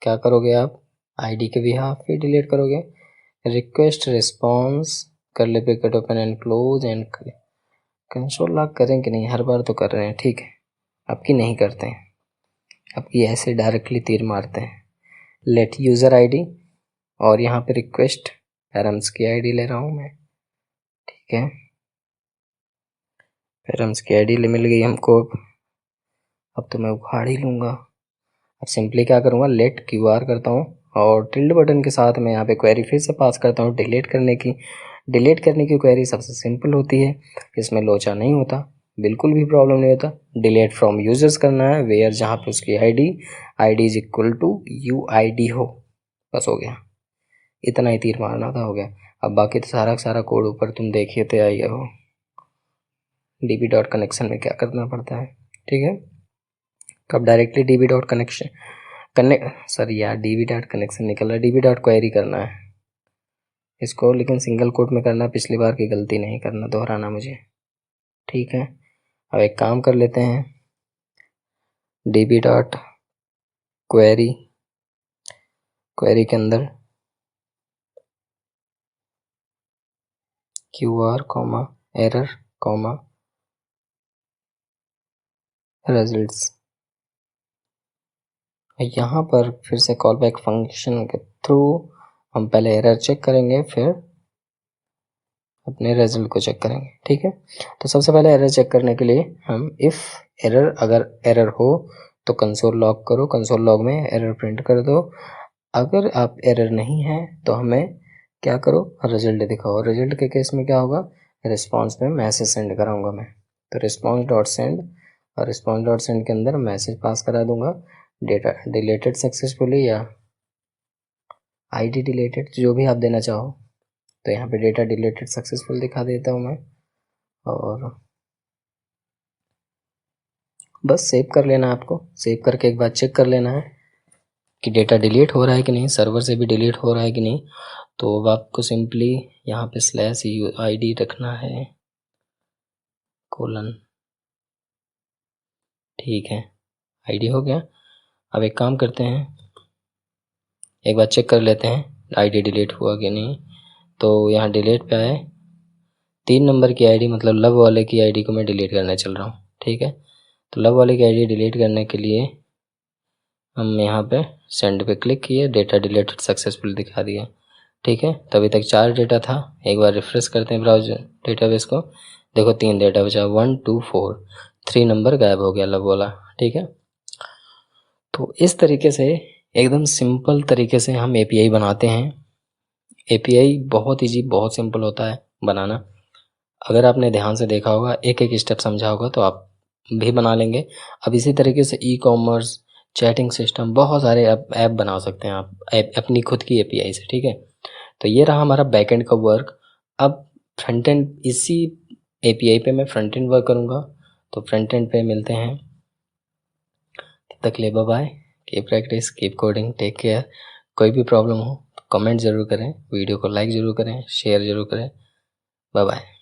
क्या करोगे आप, आईडी के बिहाफ पे डिलीट करोगे। रिक्वेस्ट रिस्पॉन्स कर ले bracket open and close and console lock करें कि नहीं, हर बार तो कर रहे हैं। ठीक है, आपकी नहीं करते हैं, आपकी ऐसे डायरेक्टली तीर मारते हैं। लेट यूज़र आईडी और यहाँ पे रिक्वेस्ट पैरम्स की आईडी ले रहा हूँ मैं। ठीक है, पैरम्स की आईडी मिल गई हमको। अब तो मैं उखाड़ ही लूँगा। अब सिंपली क्या करूँगा, लेट क्यूआर करता हूँ और टिल्ड बटन के साथ मैं यहाँ पे क्वेरी फिर से पास करता हूँ डिलीट करने की। डिलीट करने की क्वेरी सबसे सिंपल होती है, इसमें लोचा नहीं होता, बिल्कुल भी प्रॉब्लम नहीं होता। डिलीट फ्रॉम यूजर्स करना है, वेयर जहाँ पे उसकी ID is equal to UID हो, बस हो गया। इतना ही तीर मारना था, हो गया। अब बाकी तो सारा सारा कोड ऊपर तुम देखिए तो आई हो। DB डॉट कनेक्शन में क्या करना पड़ता है। ठीक है, कब directly DB dot connection sorry यार, DB डॉट कनेक्शन निकल रहा है, DB डॉट क्वेरी करना है इसको, लेकिन सिंगल कोट में करना, पिछली बार की गलती नहीं करना, दोहराना मुझे। ठीक है, अब एक काम कर लेते हैं, DB डॉट क्वेरी, क्वेरी के अंदर QR comma error comma results. यहाँ पर फिर से कॉल बैक फंक्शन के थ्रू हम पहले एरर चेक करेंगे, फिर अपने रिजल्ट को चेक करेंगे। ठीक है, तो सबसे पहले एरर चेक करने के लिए हम इफ़ एरर, अगर एरर हो तो कंसोल लॉग करो, कंसोल लॉग में एरर प्रिंट कर दो। अगर आप एरर नहीं है तो हमें क्या करो, रिजल्ट दिखाओ। रिजल्ट के केस में क्या होगा, रिस्पॉन्स में मैसेज सेंड कराऊंगा मैं, तो रिस्पॉन्स डॉट सेंड, और रिस्पॉन्स डॉट सेंड के अंदर मैसेज पास करा दूंगा, डेटा डिलीटेड सक्सेसफुली या आईडी डिलीटेड, जो भी आप देना चाहो। तो यहाँ पे डेटा डिलीटेड सक्सेसफुल दिखा देता हूँ मैं, और बस सेव कर लेना है आपको। सेव करके एक बार चेक कर लेना है कि डेटा डिलीट हो रहा है कि नहीं, सर्वर से भी डिलीट हो रहा है कि नहीं। तो अब आपको सिंपली यहाँ पे /ID रखना है, कोलन। ठीक है, आईडी हो गया। अब एक काम करते हैं, एक बार चेक कर लेते हैं आईडी डिलीट हुआ कि नहीं। तो यहाँ डिलीट पे आए, 3 नंबर की आईडी मतलब लव वाले की आईडी को मैं डिलीट करने चल रहा हूँ। ठीक है, तो लव वाले की आईडी डिलीट करने के लिए हम यहाँ पे सेंड पे क्लिक किए, डेटा डिलीटेड सक्सेसफुल दिखा दिया। ठीक है, तभी तक 4 डेटा था। एक बार रिफ्रेश करते हैं ब्राउज़र डेटाबेस को, देखो 3 डेटा बचा, 1 2 4, 3 नंबर गायब हो गया लव वाला। ठीक है, तो इस तरीके से एकदम सिंपल तरीके से हम API बनाते हैं। API बहुत ईजी, बहुत सिंपल होता है बनाना। अगर आपने ध्यान से देखा होगा, एक एक स्टेप समझा होगा तो आप भी बना लेंगे। अब इसी तरीके से ई-कॉमर्स, चैटिंग सिस्टम, बहुत सारे ऐप बना सकते हैं आप अपनी खुद की API से। ठीक है, तो ये रहा हमारा बैकएंड का वर्क। अब फ्रंट एंड, इसी API पे मैं फ्रंट एंड वर्क करूँगा। तो फ्रंट एंड पे मिलते हैं, तब तक ले bye bye, keep practice, keep coding, take care. कोई भी प्रॉब्लम हो तो कमेंट ज़रूर करें, वीडियो को लाइक ज़रूर करें, शेयर ज़रूर करें। Bye bye.